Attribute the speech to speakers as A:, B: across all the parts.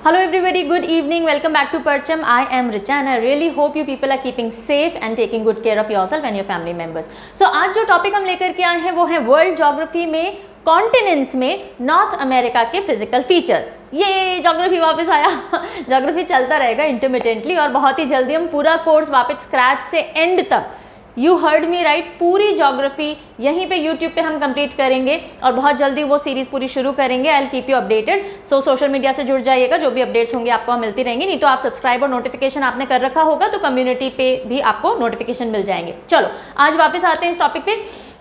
A: Hello everybody, good evening, welcome back to Parcham. I am Richa and I really hope you people are keeping safe and taking good care of yourself and your family members. So आज जो topic हम लेकर के आए हैं वो है world geography में कॉन्टिनेंट्स में नॉर्थ अमेरिका के फिजिकल फीचर्स। ये ज्योग्राफी वापस आया ज्योग्राफी चलता रहेगा इंटरमिटेंटली और बहुत ही जल्दी हम पूरा कोर्स वापस स्क्रैच से एंड तक, यू हर्ड मी राइट, पूरी ज्योग्राफी यहीं पे यूट्यूब पे हम कंप्लीट करेंगे और बहुत जल्दी वो सीरीज़ पूरी शुरू करेंगे। I will keep you updated. So social media से जुड़ जाइएगा, जो भी अपडेट्स होंगे आपको मिलती रहेंगी। नहीं तो आप सब्सक्राइब और नोटिफिकेशन आपने कर रखा होगा तो कम्युनिटी पे भी आपको नोटिफिकेशन मिल जाएंगे। चलो आज वापस आते हैं इस टॉपिक पे।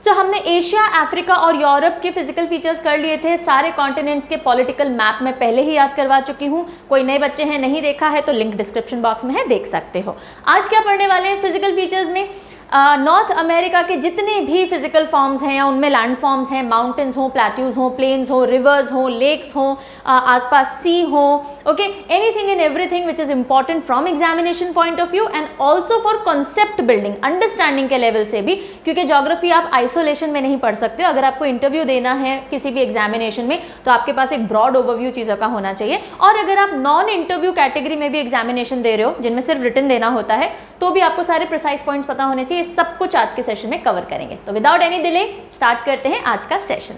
A: तो हमने एशिया, अफ्रीका और यूरोप के फिजिकल फीचर्स कर लिए थे। सारे कॉन्टिनेंट्स के पॉलिटिकल मैप में पहले ही याद करवा चुकी हूँ। कोई नए बच्चे हैं नहीं देखा है तो लिंक डिस्क्रिप्शन बॉक्स में है, देख सकते हो। आज क्या पढ़ने वाले हैं फिजिकल फीचर्स में? नॉर्थ अमेरिका के जितने भी फिजिकल फॉर्म्स हैं या उनमें लैंड फॉर्म्स हैं, माउंटेन्स हो, प्लेट्यूज हो, प्लेन्स हो, रिवर्स हो, लेक्स हो, आसपास सी हो, okay, anything and everything which is important from examination point of view and also for concept building, understanding के लेवल से भी, क्योंकि ज्योग्राफी आप आइसोलेशन में नहीं पढ़ सकते हो। अगर आपको इंटरव्यू देना है किसी भी एग्जामिनेशन में तो आपके पास एक ब्रॉड ओवरव्यू चीज़ों का होना चाहिए। और अगर आप नॉन इंटरव्यू कैटेगरी में भी एग्जामिनेशन दे रहे हो जिनमें सिर्फ रिटन देना होता है तो भी आपको सारे प्रिसाइज पॉइंट्स पता होने चाहिए। सब कुछ आज के सेशन में कवर करेंगे। तो विदाउट एनी डिले स्टार्ट करते हैं आज का सेशन।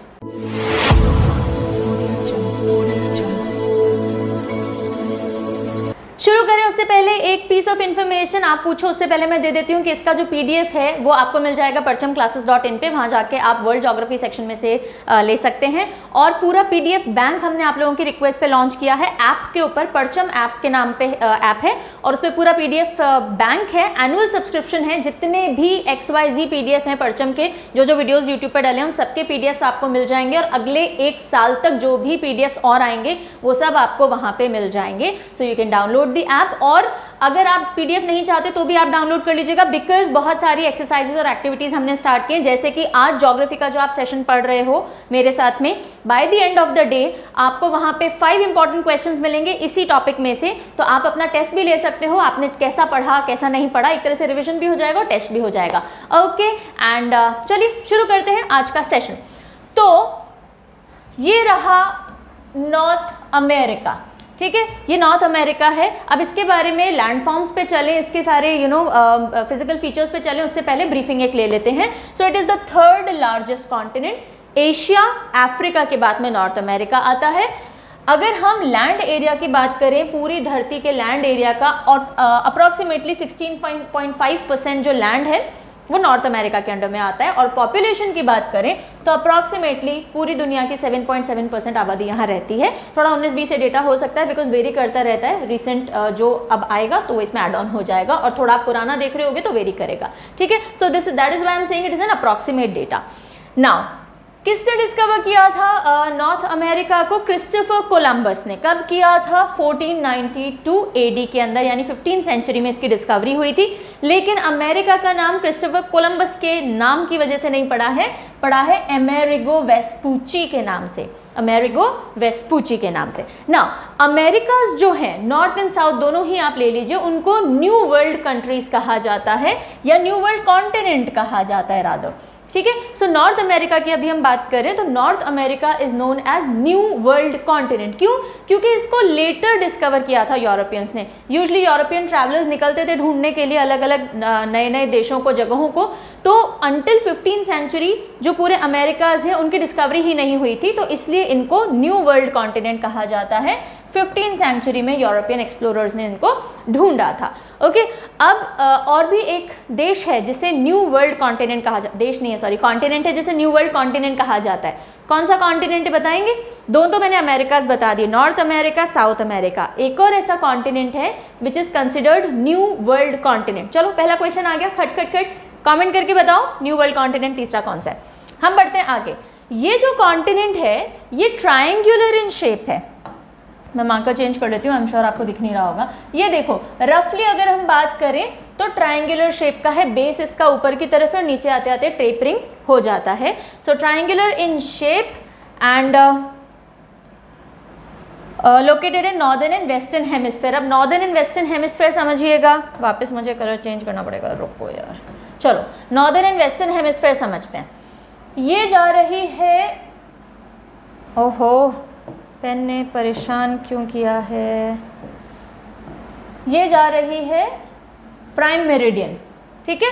A: शुरू करें उससे पहले एक पीस ऑफ इन्फॉर्मेशन आप पूछो उससे पहले मैं दे देती हूँ कि इसका जो पीडीएफ है वो आपको मिल जाएगा parchamclasses.in पे। वहाँ जाके आप वर्ल्ड ज्योग्राफी सेक्शन में से ले सकते हैं। और पूरा पीडीएफ बैंक हमने आप लोगों की रिक्वेस्ट पे लॉन्च किया है ऐप के ऊपर। परचम ऐप के नाम पे ऐप है और उस पर पूरा पीडीएफ बैंक है। एनुअल सब्सक्रिप्शन है। जितने भी XYZ पीडीएफ हैं परचम के, जो वीडियोज यूट्यूब पर डाले हैं उन सबके पीडीएफ्स आपको मिल जाएंगे और अगले एक साल तक जो भी पीडीएफ्स और आएंगे वो सब आपको वहाँ पे मिल जाएंगे। So you can download the app. और अगर आप पीडीएफ नहीं चाहते तो भी आप डाउनलोड कर लीजिएगा, बिकॉज बहुत सारी एक्सरसाइजेस और एक्टिविटीज हमने स्टार्ट की, जैसे कि आज ज्योग्राफी का जो आप सेशन पढ़ रहे हो मेरे साथ में, bye the end of the day आपको वहां पे 5 इंपॉर्टेंट क्वेश्चंस मिलेंगे इसी टॉपिक में से। तो आप अपना टेस्ट भी ले सकते हो, आपने कैसा पढ़ा कैसा नहीं पढ़ा, एक तरह से रिविजन भी हो जाएगा और टेस्ट भी हो जाएगा। ओके एंड चलिए शुरू करते हैं आज का सेशन। तो ये रहा नॉर्थ अमेरिका, ठीक है, ये नॉर्थ अमेरिका है। अब इसके बारे में लैंड फॉर्म्स पे चले, इसके सारे फिजिकल फीचर्स पे चले, उससे पहले ब्रीफिंग एक ले लेते हैं। So it is the third largest continent. Asia, Africa के बाद में नॉर्थ अमेरिका आता है। अगर हम लैंड एरिया की बात करें, पूरी धरती के लैंड एरिया का अप्रॉक्सीमेटली 16.5% जो लैंड है वो नॉर्थ अमेरिका के अंडर में आता है। और पॉपुलेशन की बात करें तो अप्रॉक्सीमेटली पूरी दुनिया की 7.7% आबादी यहाँ रहती है। थोड़ा 19-20 से डेटा हो सकता है बिकॉज वेरी करता रहता है। रिसेंट जो अब आएगा तो वो इसमें एड ऑन हो जाएगा और थोड़ा आप पुराना देख रहे होगे तो वेरी करेगा, ठीक है। So that is why I am saying it is an approximate data. Now किसने डिस्कवर किया था नॉर्थ अमेरिका को? क्रिस्टोफर कोलंबस ने। कब किया था? 1492 AD के अंदर, यानी 15th सेंचुरी में इसकी डिस्कवरी हुई थी। लेकिन अमेरिका का नाम क्रिस्टोफर कोलंबस के नाम की वजह से नहीं पड़ा है अमेरिगो वेस्पूची के नाम से, अमेरिगो वेस्पूची के नाम से। ना अमेरिकाज जो है नॉर्थ एंड साउथ दोनों ही आप ले लीजिए, उनको न्यू वर्ल्ड कंट्रीज कहा जाता है या न्यू वर्ल्ड कॉन्टिनेंट कहा जाता है रादर, ठीक है। सो नॉर्थ अमेरिका की अभी हम बात करें तो North America is known as New World continent. क्यों? क्योंकि इसको लेटर डिस्कवर किया था यूरोपियंस ने। यूजुअली यूरोपियन ट्रैवलर्स निकलते थे ढूंढने के लिए अलग अलग नए नए देशों को, जगहों को, तो अंटिल 15th सेंचुरी जो पूरे अमेरिकाज हैं उनकी डिस्कवरी ही नहीं हुई थी, तो इसलिए इनको न्यू वर्ल्ड कॉन्टिनेंट कहा जाता है। 15th सेंचुरी में यूरोपियन एक्सप्लोरर्स ने इनको ढूंढा था। ओके अब और भी एक देश है जिसे न्यू वर्ल्ड कॉन्टिनेंट कहा जाता है, देश नहीं है सॉरी, कॉन्टिनेंट है जिसे न्यू वर्ल्ड कॉन्टिनेंट कहा जाता है। कौन सा कॉन्टिनेंट है बताएंगे? दो तो मैंने अमेरिकाज बता दिए, नॉर्थ अमेरिका, साउथ अमेरिका। एक और ऐसा कॉन्टिनेंट है which is considered new World continent. चलो पहला क्वेश्चन आ गया, खट खट खट कमेंट करके बताओ न्यू वर्ल्ड कॉन्टिनेंट तीसरा कौन सा है। हम बढ़ते हैं आगे। ये जो कॉन्टिनेंट है ये ट्रायंगुलर इन शेप है। मैं मार्कर चेंज कर लेती हूँ, आई एम श्योर आपको दिख नहीं रहा होगा। ये देखो रफली अगर हम बात करें तो ट्रायंगुलर शेप का है, बेस इसका ऊपर की तरफ है और नीचे आते आते टेपरिंग हो जाता है। So triangular in shape and located in northern and western hemisphere. अब नॉर्दर्न एंड वेस्टर्न हेमिस्फेयर समझिएगा, वापस मुझे कलर चेंज करना पड़ेगा, रुको यार। चलो नॉर्दर्न एंड वेस्टर्न हेमिस्फेयर समझते हैं। ये जा रही है, ओहो पेन ने परेशान क्यों किया है, ये जा रही है प्राइम मेरिडियन, ठीक है।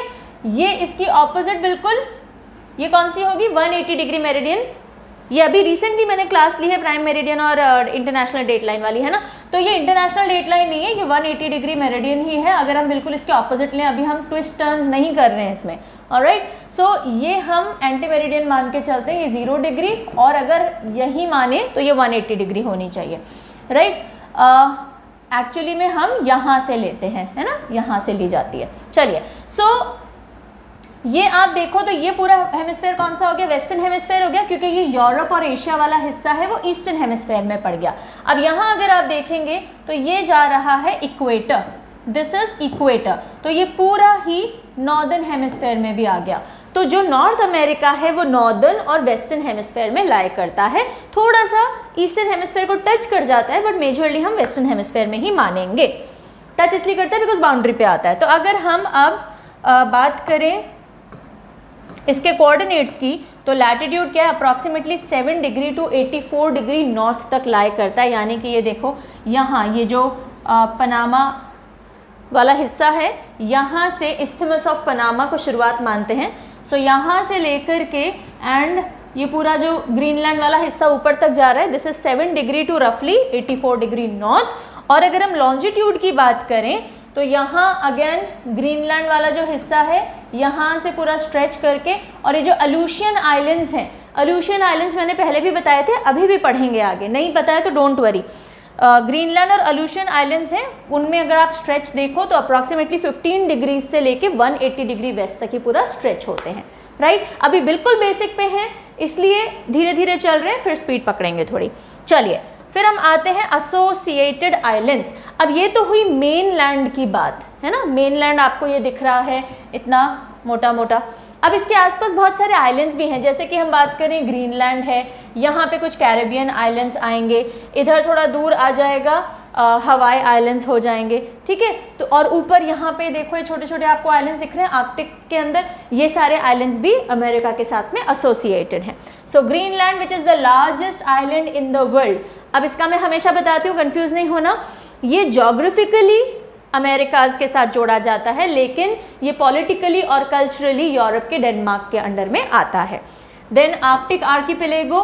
A: ये इसकी ऑपोजिट बिल्कुल, ये कौन सी होगी, 180 डिग्री मेरिडियन। ये अभी रिसेंटली मैंने क्लास ली है प्राइम मेरिडियन और इंटरनेशनल डेट लाइन वाली, है ना। तो ये इंटरनेशनल डेट लाइन नहीं है, ये 180 डिग्री मेरिडियन ही है। अगर हम बिल्कुल इसके ऑपोजिट लें, अभी हम ट्विस्ट टर्न्स नहीं कर रहे हैं इसमें, ऑलराइट। सो ये हम एंटी मेरिडियन मान के चलते हैं, ये 0 डिग्री, और अगर यही माने तो ये 180 डिग्री होनी चाहिए, राइट। एक्चुअली में हम यहाँ से लेते हैं, है ना, यहाँ से ली जाती है। चलिए, सो ये आप देखो तो ये पूरा हेमिस्फेयर कौन सा हो गया, वेस्टर्न हेमिस्फेयर हो गया, क्योंकि ये यूरोप और एशिया वाला हिस्सा है वो ईस्टर्न हेमिस्फेयर में पड़ गया। अब यहाँ अगर आप देखेंगे तो ये जा रहा है इक्वेटर, दिस इज इक्वेटर, तो ये पूरा ही नॉर्दर्न हेमिस्फेयर में भी आ गया। तो जो नॉर्थ अमेरिका है वो नॉर्दर्न और वेस्टर्न हेमिस्फेयर में लाई करता है, थोड़ा सा ईस्टर्न हेमिस्फेयर को टच कर जाता है, बट मेजरली हम वेस्टर्न हेमिस्फेयर में ही मानेंगे। टच इसलिए करता है बिकॉज बाउंड्री पे आता है। तो अगर हम अब बात करें इसके कोऑर्डिनेट्स की, तो लैटिट्यूड क्या है, approximately 7 degree to 84 degree north तक लाई करता है। यानी कि ये देखो यहाँ ये जो पनामा वाला हिस्सा है, यहाँ से इस्थमस ऑफ पनामा को शुरुआत मानते हैं। सो यहाँ से लेकर के एंड ये पूरा जो ग्रीनलैंड वाला हिस्सा ऊपर तक जा रहा है, दिस इज 7 डिग्री टू रफली 84 डिग्री नॉर्थ। और अगर हम लॉन्जिट्यूड की बात करें तो यहाँ अगेन ग्रीनलैंड वाला जो हिस्सा है, यहाँ से पूरा स्ट्रेच करके, और ये जो अल्यूशियन आइलैंड्स हैं, अल्यूशियन आइलैंड्स मैंने पहले भी बताए थे, अभी भी पढ़ेंगे आगे, नहीं पता है तो डोंट वरी। ग्रीनलैंड और अल्यूशियन आइलैंड्स हैं, उनमें अगर आप स्ट्रेच देखो तो अप्रॉक्सीमेटली 15 डिग्री से लेके 180 डिग्री वेस्ट तक ही पूरा स्ट्रेच होते हैं, राइट। अभी बिल्कुल बेसिक पे हैं, इसलिए धीरे धीरे चल रहे हैं, फिर स्पीड पकड़ेंगे थोड़ी। चलिए, फिर हम आते हैं एसोसिएटेड आइलैंड्स। अब ये तो हुई मेन लैंड की बात, है ना, मेन लैंड आपको ये दिख रहा है इतना मोटा मोटा। अब इसके आसपास बहुत सारे आइलैंड्स भी हैं, जैसे कि हम बात करें ग्रीनलैंड है, यहाँ पे कुछ कैरेबियन आइलैंड्स आएंगे, इधर थोड़ा दूर आ जाएगा हवाई आइलैंड्स हो जाएंगे, ठीक है। तो और ऊपर यहाँ पे देखो ये छोटे छोटे आपको आइलैंड्स दिख रहे हैं आर्कटिक के अंदर, ये सारे आइलैंड्स भी अमेरिका के साथ में एसोसिएटेड हैं। So Greenland which is the largest island in the world. अब इसका मैं हमेशा बताती हूँ, कंफ्यूज नहीं होना, ये जोग्राफिकली अमेरिकाज के साथ जोड़ा जाता है, लेकिन ये पॉलिटिकली और कल्चरली यूरोप के डेनमार्क के अंडर में आता है। देन आर्कटिक आर्कीपेलेगो,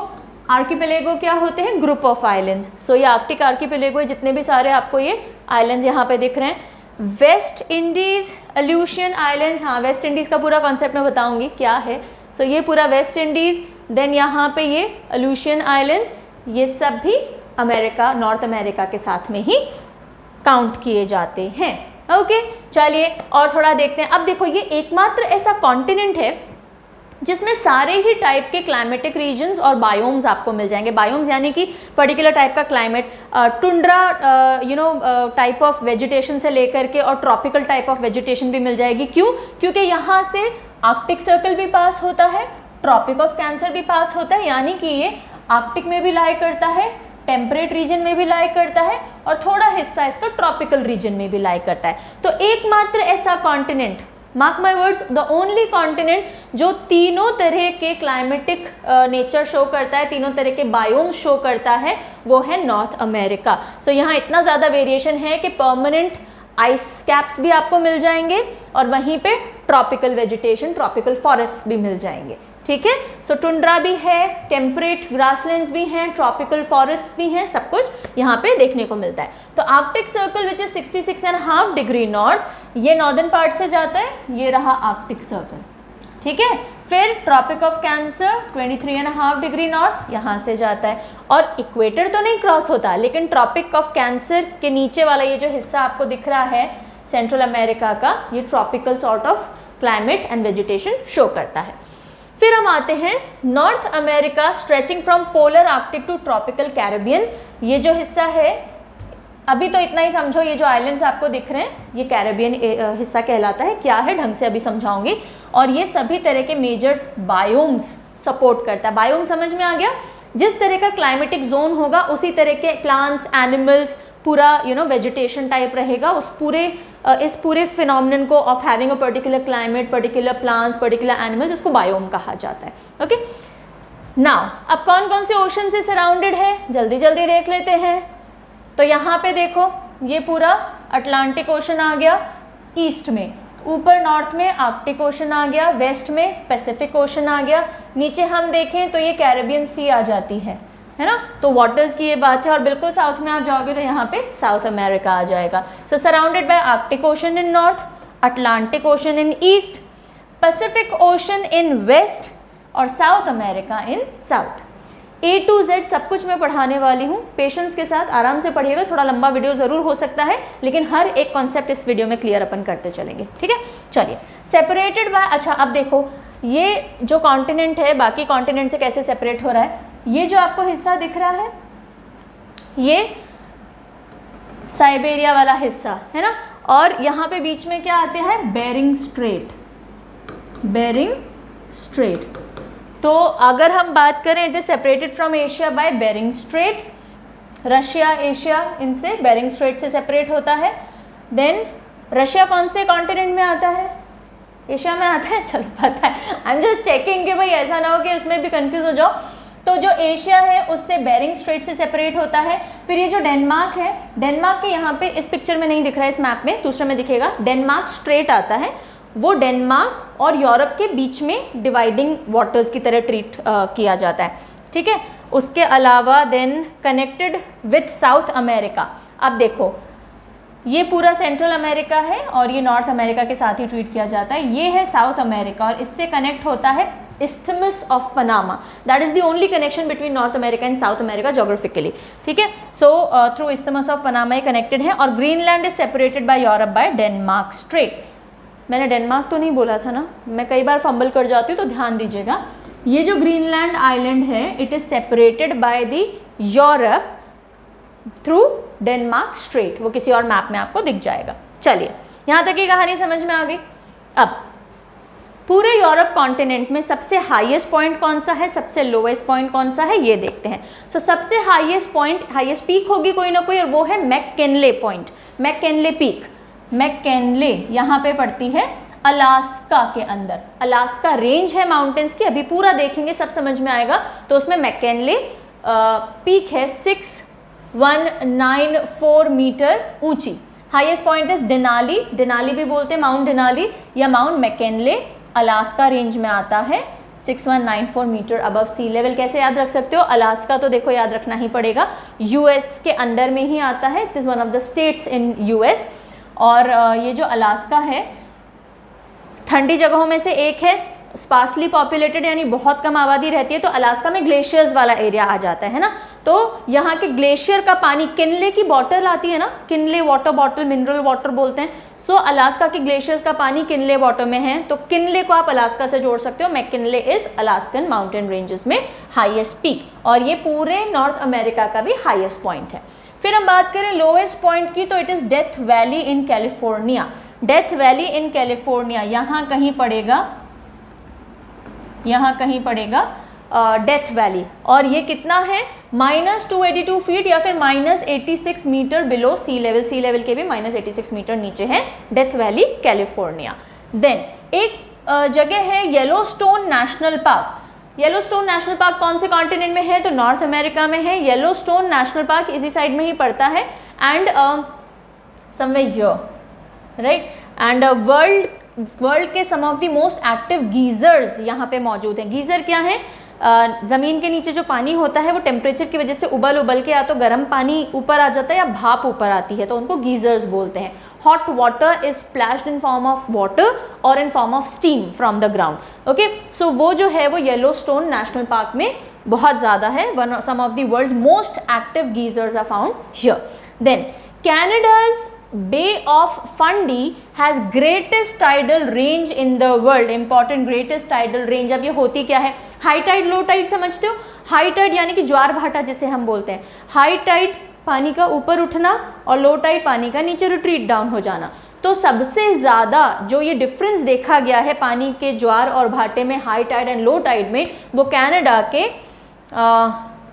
A: आर्कीपेलेगो क्या होते हैं, ग्रुप ऑफ आइलैंड्स। सो ये आर्कटिक आर्कीपेलेगो, जितने भी सारे आपको ये आइलैंड्स यहाँ पे दिख रहे हैं। वेस्ट इंडीज अल्यूशियन आइलैंड्स, हाँ वेस्ट इंडीज़ का पूरा कॉन्सेप्ट मैं बताऊँगी क्या है। सो ये पूरा वेस्ट इंडीज़, देन यहाँ पे ये अल्यूशियन आइलैंड्स, ये सब भी अमेरिका, नॉर्थ अमेरिका के साथ में ही काउंट किए जाते हैं। ओके, चलिए और थोड़ा देखते हैं। अब देखो, ये एकमात्र ऐसा कॉन्टिनेंट है जिसमें सारे ही टाइप के क्लाइमेटिक रीजन्स और बायोम्स आपको मिल जाएंगे। बायोम्स यानी कि पर्टिकुलर टाइप का climate, tundra type of vegetation से लेकर के और ट्रॉपिकल टाइप ऑफ वेजिटेशन भी मिल जाएगी। क्यों? क्योंकि यहाँ से आर्कटिक सर्कल भी पास होता है, ट्रॉपिक ऑफ कैंसर भी पास होता है, यानी कि ये आर्कटिक में भी लाई करता है, टेम्परेट रीजन में भी लाई करता है, और थोड़ा हिस्सा इसका ट्रॉपिकल रीजन में भी लाई करता है। तो एकमात्र ऐसा continent, mark my words, the only continent जो तीनों तरह के क्लाइमेटिक नेचर शो करता है, तीनों तरह के बायोम्स शो करता है, वो है नॉर्थ अमेरिका। सो यहाँ इतना ज़्यादा वेरिएशन है कि परमानेंट आइस कैप्स भी आपको मिल जाएंगे, और वहीं पे ट्रॉपिकल वेजिटेशन, ट्रॉपिकल फॉरेस्ट भी मिल जाएंगे, ठीक है। सो टुंड्रा भी है, टेम्परेट ग्रासलैंड्स भी हैं, ट्रॉपिकल फॉरेस्ट भी हैं, सब कुछ यहाँ पे देखने को मिलता है। तो Arctic circle which is 66.5 degree north, ये नॉर्दर्न पार्ट से जाता है, ये रहा आर्कटिक सर्कल, ठीक है। फिर tropic of cancer 23.5 degree north, यहाँ से जाता है, और इक्वेटर तो नहीं क्रॉस होता, लेकिन ट्रॉपिक ऑफ कैंसर के नीचे वाला ये जो हिस्सा आपको दिख रहा है सेंट्रल अमेरिका का, ये tropical sort of climate and vegetation show करता है। फिर हम आते हैं north America stretching from polar Arctic to tropical Caribbean. ये जो हिस्सा है, अभी तो इतना ही समझो, ये जो आइलैंड्स आपको दिख रहे हैं ये कैरेबियन हिस्सा कहलाता है। क्या है ढंग से अभी समझाऊंगी। और ये सभी तरह के मेजर बायोम्स सपोर्ट करता है। बायोम समझ में आ गया, जिस तरह का क्लाइमेटिक जोन होगा उसी तरह के प्लांट्स, एनिमल्स, पूरा वेजिटेशन टाइप रहेगा इस पूरे फिनोमिनन को of having a particular climate, particular plants, particular animals, इसको बायोम कहा जाता है। ओके, नाउ अब कौन कौन से ओशन से सराउंडेड है जल्दी जल्दी देख लेते हैं। तो यहाँ पे देखो ये पूरा अटलांटिक ओशन आ गया ईस्ट में, ऊपर नॉर्थ में आर्कटिक ओशन आ गया, वेस्ट में पैसिफिक ओशन आ गया, नीचे हम देखें तो ये कैरेबियन सी आ जाती है ना। तो वाटर्स की ये बात है। और बिल्कुल साउथ में आप जाओगे तो यहाँ पे साउथ अमेरिका आ जाएगा। So surrounded by Arctic ocean in north, Atlantic ocean in east, Pacific ocean in west और south America in south. A to Z सब कुछ मैं पढ़ाने वाली हूँ, पेशेंस के साथ आराम से पढ़िएगा। थोड़ा लंबा वीडियो ज़रूर हो सकता है लेकिन हर एक कॉन्सेप्ट इस वीडियो में क्लियर अपन करते चलेंगे, ठीक है। चलिए सेपरेटेड बाय, अच्छा अब देखो ये जो कॉन्टिनेंट है बाकी कॉन्टिनेंट से कैसे सेपरेट हो रहा है। ये जो आपको हिस्सा दिख रहा है ये साइबेरिया वाला हिस्सा है ना, और यहाँ पे बीच में क्या आता है, बेरिंग स्ट्रेट, बेरिंग स्ट्रेट। तो अगर हम बात करें it is separated from Asia by Bering Strait, Russia Asia इनसे बेरिंग स्ट्रेट से सेपरेट होता है। देन रशिया कौन से कॉन्टिनेंट में आता है, एशिया में आता है, चलो पता है, आई एम जस्ट चेकिंग कि भाई ऐसा ना हो कि उसमें भी कंफ्यूज हो जाओ। तो जो एशिया है उससे बेरिंग स्ट्रेट से सेपरेट होता है। फिर ये जो डेनमार्क है, डेनमार्क के यहाँ पे इस पिक्चर में नहीं दिख रहा है, इस मैप में दूसरे में दिखेगा, डेनमार्क स्ट्रेट आता है, वो डेनमार्क और यूरोप के बीच में डिवाइडिंग वाटर्स की तरह ट्रीट किया जाता है, ठीक है। उसके अलावा then connected with South America. अब देखो ये पूरा सेंट्रल अमेरिका है और ये नॉर्थ अमेरिका के साथ ही ट्रीट किया जाता है। ये है साउथ अमेरिका और इससे कनेक्ट होता है Isthmus of Panama. That is the only connection between North America and South America geographically, ठीक है। So through Isthmus of Panama ये connected है। और Greenland is separated by Europe by Denmark Strait। मैंने डेनमार्क तो नहीं बोला था ना, मैं कई बार फंबल कर जाती हूँ तो ध्यान दीजिएगा। ये जो ग्रीनलैंड आइलैंड है it is separated by the Europe through Denmark straight, वो किसी और मैप में आपको दिख जाएगा। चलिए यहाँ तक की कहानी समझ में आ गई। अब पूरे यूरोप कॉन्टिनेंट में सबसे हाईएस्ट पॉइंट कौन सा है, सबसे लोएस्ट पॉइंट कौन सा है, ये देखते हैं। सो सबसे हाईएस्ट पॉइंट, हाईएस्ट पीक होगी कोई ना कोई, और वो है McKinley point, McKinley peak. McKinley यहाँ पे पड़ती है अलास्का के अंदर, अलास्का रेंज है माउंटेन्स की, अभी पूरा देखेंगे सब समझ में आएगा। तो उसमें मैककिनले पीक है 6194 मीटर ऊंची। Highest point is Denali, Denali भी बोलते हैं माउंट डेनाली या माउंट मैककिनले, अलास्का रेंज में आता है 6194 मीटर अबव सी लेवल। कैसे याद रख सकते हो, अलास्का तो देखो याद रखना ही पड़ेगा, यूएस के अंडर में ही आता है, it is one of the states in US. और ये जो अलास्का है ठंडी जगहों में से एक है, स्पार्सली पॉपुलेटेड यानी बहुत कम आबादी रहती है, तो अलास्का में ग्लेशियर्स वाला एरिया आ जाता है ना। तो यहाँ के ग्लेशियर का पानी, किनले की बॉटल आती है ना, Kinley water bottle, mineral water बोलते हैं। सो अलास्का के ग्लेशियर्स का पानी किनले वाटर में है, तो किनले को आप अलास्का से जोड़ सकते हो। McKinley is Alaskan mountain ranges में हाईएस्ट पीक, और ये पूरे नॉर्थ अमेरिका का भी हाईएस्ट पॉइंट है। फिर हम बात करें लोएस्ट पॉइंट की, तो it is death valley in California. Death valley in California यहाँ कहीं पड़ेगा, यहाँ कहीं पड़ेगा डेथ वैली, और ये कितना है -282 फीट या फिर -86 मीटर बिलो सी लेवल, सी लेवल के भी -86 मीटर नीचे है डेथ वैली कैलिफोर्निया। देन एक जगह है Yellowstone national park. Yellowstone national park कौन से कॉन्टिनेंट में है, तो नॉर्थ अमेरिका में है। येलोस्टोन नेशनल पार्क इसी साइड में ही पड़ता है, and somewhere here, right. And world के some of the most active geysers यहाँ पे मौजूद हैं। गीजर क्या है, ज़मीन के नीचे जो पानी होता है वो टेम्परेचर की वजह से उबल के या तो गर्म पानी ऊपर आ जाता है या भाप ऊपर आती है, तो उनको गीजर्स बोलते हैं। Hot water is splashed in form of water और in form of steam from the ground, okay. So वो जो है वो येलोस्टोन नेशनल पार्क में बहुत ज़्यादा है। Some of the world's most active geysers are found here. Then Canada's Bay of Fundy has greatest tidal range in the world. Important greatest tidal range। अब ये होती क्या है, हाई टाइड लो टाइड समझते हो। हाई टाइड यानी कि ज्वार भाटा जिसे हम बोलते हैं, हाई टाइड पानी का ऊपर उठना और लो टाइड पानी का नीचे रिट्रीट डाउन हो जाना। तो सबसे ज़्यादा जो ये डिफरेंस देखा गया है पानी के ज्वार और भाटे में, high tide and low tide में, वो कनाडा के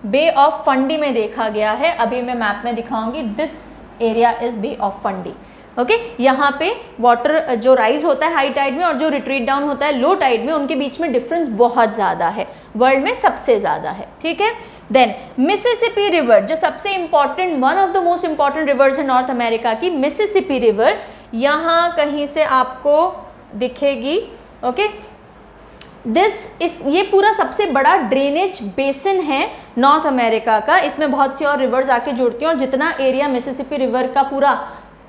A: बे ऑफ फंडी में देखा गया है। अभी मैं मैप में दिखाऊंगी, this area is Bay of Fundy, okay. यहाँ पे वाटर जो राइज होता है हाई टाइड में और जो रिट्रीट डाउन होता है लो टाइड में, उनके बीच में डिफरेंस बहुत ज़्यादा है, वर्ल्ड में सबसे ज़्यादा है, ठीक है। देन मिसिसिपी रिवर, जो सबसे important, one of the most important rivers है नॉर्थ अमेरिका की, मिसिसिपी रिवर यहाँ कहीं से आपको दिखेगी, ओके। ये पूरा सबसे बड़ा ड्रेनेज बेसिन है नॉर्थ अमेरिका का, इसमें बहुत सी और रिवर्स आके जुड़ती हैं और जितना एरिया मिसिसिपी रिवर का पूरा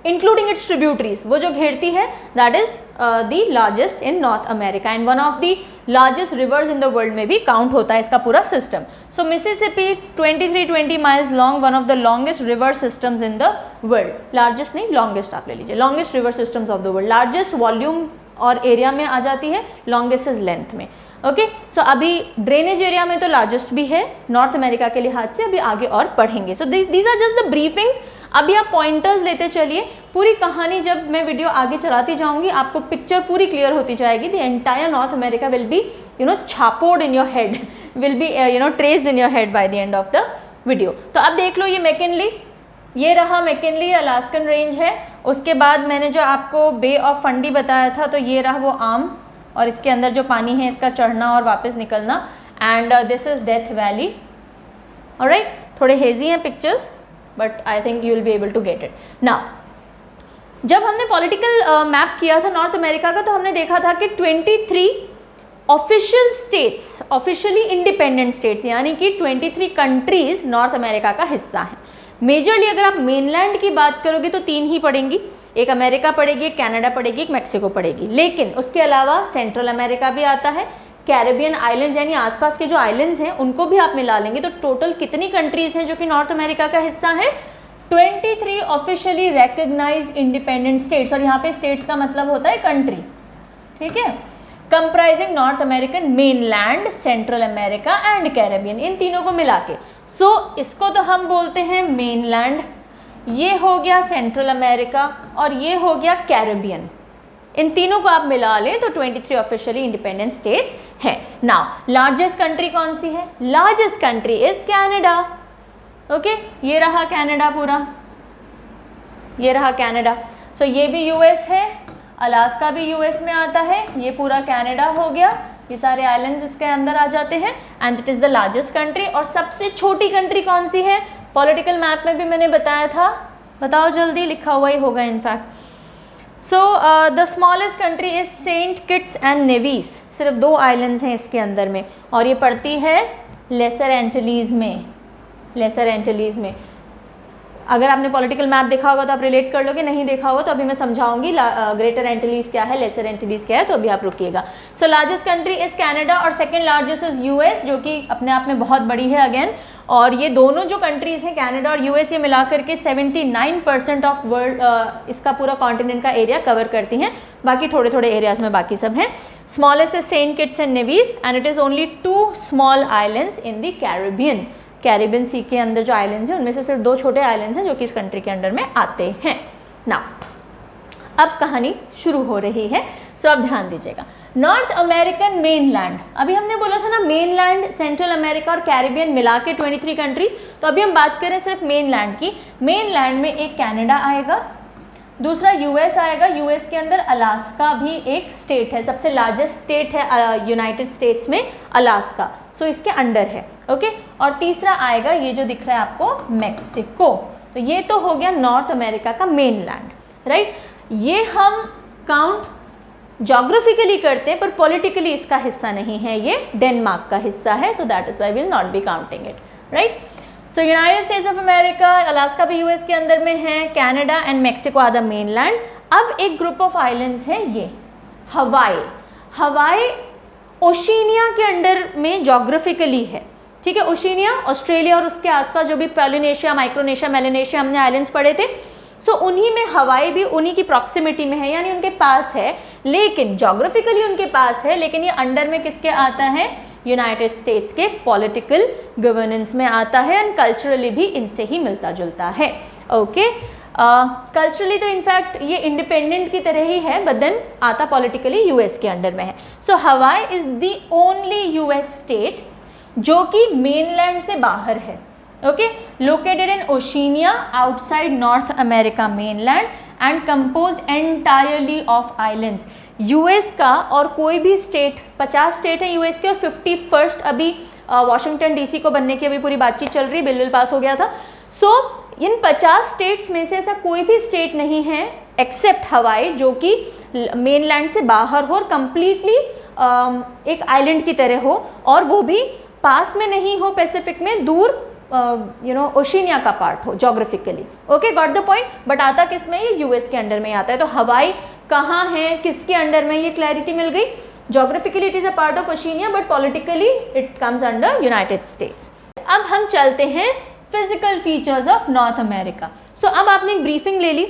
A: इंक्लूडिंग इट्स ट्रिब्यूटरीज वो जो घेरती है, that is the largest in North America and one of the largest reverse in the world में भी काउंट होता है इसका पूरा system. So Mississippi 2320 miles long, one of the longest river systems in the world, largest नहीं longest आप ले लीजिए, longest river systems of the world, largest volume और एरिया में आ जाती है, लॉन्गेस्ट इज लेंथ में, ओके। सो अभी ड्रेनेज एरिया में तो लार्जेस्ट भी है नॉर्थ अमेरिका के लिहाज से, अभी आगे और पढ़ेंगे। So these are just the briefings, अभी आप पॉइंटर्स लेते चलिए, पूरी कहानी जब मैं वीडियो आगे चलाती जाऊंगी आपको पिक्चर पूरी क्लियर होती जाएगी। The entire north America will be छापोड in your head, will be traced in your head by the end of the video. तो अब देख लो, ये मैकिनली, ये रहा मैकिनली अलास्कन रेंज है, उसके बाद मैंने जो आपको बे ऑफ फंडी बताया था, तो ये रहा वो आर्म और इसके अंदर जो पानी है इसका चढ़ना और वापस निकलना, and this is Death Valley, alright. थोड़े हेजी हैं pictures but I think you will be able to get it. Now जब हमने पॉलिटिकल मैप किया था नॉर्थ अमेरिका का, तो हमने देखा था कि 23 official states, officially independent states, यानी कि 23 कंट्रीज नॉर्थ अमेरिका का हिस्सा हैं। मेजरली अगर आप मेनलैंड की बात करोगे तो 3 ही पड़ेंगी, एक अमेरिका पड़ेगी, एक कनाडा पड़ेगी, एक मैक्सिको पड़ेगी, लेकिन उसके अलावा सेंट्रल अमेरिका भी आता है, कैरेबियन आइलैंड्स यानी आसपास के जो आइलैंड्स हैं उनको भी आप मिला लेंगे, तो टोटल कितनी कंट्रीज हैं जो कि नॉर्थ अमेरिका का हिस्सा है? 23 ऑफिशियली रिकॉग्नाइज्ड इंडिपेंडेंट स्टेट्स, और यहाँ पे स्टेट्स का मतलब होता है कंट्री, ठीक है, comprising north American mainland, central America and Caribbean, इन तीनों को मिला के। सो इसको तो हम बोलते हैं मेनलैंड, ये हो गया सेंट्रल अमेरिका और ये हो गया कैरेबियन, इन तीनों को आप मिला लें तो 23 ऑफिशियली इंडिपेंडेंट स्टेट्स हैं। नाउ लार्जेस्ट कंट्री कौन सी है? Largest country is Canada, okay, ये रहा कनाडा पूरा, ये रहा कनाडा। सो ये भी यूएस है, अलास्का भी यूएस में आता है, ये पूरा कनाडा हो गया, ये सारे आइलैंड्स इसके अंदर आ जाते हैं and it is the largest country. और सबसे छोटी कंट्री कौन सी है? पॉलिटिकल मैप में भी मैंने बताया था, बताओ जल्दी, लिखा हुआ ही होगा in fact. So the smallest country is Saint Kitts and Nevis, सिर्फ 2 आइलैंड्स हैं इसके अंदर में, और ये पड़ती है लेसर एंटिलीज़ में, लेसर एंटिलीज़ में। अगर आपने पॉलिटिकल मैप देखा होगा तो आप रिलेट कर लोगे, नहीं देखा होगा तो अभी मैं समझाऊंगी ग्रेटर एंटिलीज़ क्या है, लेसर एंटिलीज़ क्या है, तो अभी आप रुकिएगा। So largest country is Canada और सेकंड लार्जेस्ट इज़ यूएस, जो कि अपने आप में बहुत बड़ी है अगेन। और ये दोनों जो कंट्रीज़ हैं कनाडा और यूएस, ये मिला करके 79% ऑफ वर्ल्ड इसका पूरा कॉन्टिनेंट का एरिया कवर करती हैं, बाकी थोड़े थोड़े एरियाज में बाकी सब हैं। Smallest is Saint Kitts and Nevis and it is only 2 small islands in the Caribbean, Caribbean sea के अंदर जो आइलैंड्स हैं उनमें से सिर्फ 2 छोटे आइलैंड्स हैं जो कि इस कंट्री के अंडर में आते हैं। नाउ अब कहानी शुरू हो रही है, सो अब ध्यान दीजिएगा। नॉर्थ अमेरिकन मेनलैंड, अभी हमने बोला था ना मेनलैंड, सेंट्रल अमेरिका और कैरेबियन मिला के 23 कंट्रीज, तो अभी हम बात करें सिर्फ मेनलैंड की। मेनलैंड में एक कनाडा आएगा, दूसरा यूएस आएगा, यूएस के अंदर अलास्का भी एक स्टेट है, सबसे लार्जेस्ट स्टेट है यूनाइटेड स्टेट्स में अलास्का, सो इसके अंडर है, ओके। और तीसरा आएगा ये जो दिख रहा है आपको मैक्सिको, तो ये तो हो गया नॉर्थ अमेरिका का मेनलैंड, राइट। ये हम काउंट जोग्राफिकली करते हैं पर पॉलिटिकली इसका हिस्सा नहीं है, ये डेनमार्क का हिस्सा है, so that is why will not be counting it, right. So United States of America, Alaska भी यूएस के अंदर में है, Canada and Mexico are the mainland. अब एक ग्रुप ऑफ आइलैंड्स है, ये हवाई, हवाई ओशिनिया के अंडर में जोग्राफिकली है, ठीक है। ओशिनिया ऑस्ट्रेलिया और उसके आसपास जो भी पोलिनेशिया, माइक्रोनेशिया, मेलानेशिया हमने आइलैंड्स पढ़े थे, सो उन्हीं में हवाई भी उन्हीं की प्रॉक्सिमिटी में है, यानी उनके पास है, लेकिन जोग्राफिकली उनके पास है, लेकिन ये अंडर में किसके आता है? यूनाइटेड स्टेट्स के पॉलिटिकल गवर्नेंस में आता है एंड कल्चरली भी इनसे ही मिलता जुलता है, ओके। कल्चरली तो इनफैक्ट ये इंडिपेंडेंट की तरह ही है, बट देन आता पॉलिटिकली यूएस के अंडर में है। सो हवाई is the only US state जो कि मेनलैंड से बाहर है, okay, located in Oceania outside north America mainland and composed entirely of islands. US का और कोई भी स्टेट, 50 स्टेट है यूएस के और 51st अभी वॉशिंगटन डीसी को बनने की अभी पूरी बातचीत चल रही, बिल पास हो गया था। सो इन 50 स्टेट्स में से ऐसा कोई भी स्टेट नहीं है एक्सेप्ट हवाई जो कि मेनलैंड से बाहर हो और कंप्लीटली एक आइलैंड की तरह हो, और वो भी पास में नहीं हो पैसिफिक में, दूर ओशिनिया का पार्ट हो geographically. Okay, got the point. But आता किस में, ये यूएस के अंडर में आता है। तो हवाई कहाँ है, किसके अंडर में, ये क्लैरिटी मिल गई। Geographically it is a part of Oceania but politically it comes under United States. अब हम चलते हैं physical features of north America. So अब आपने एक ब्रीफिंग ले ली,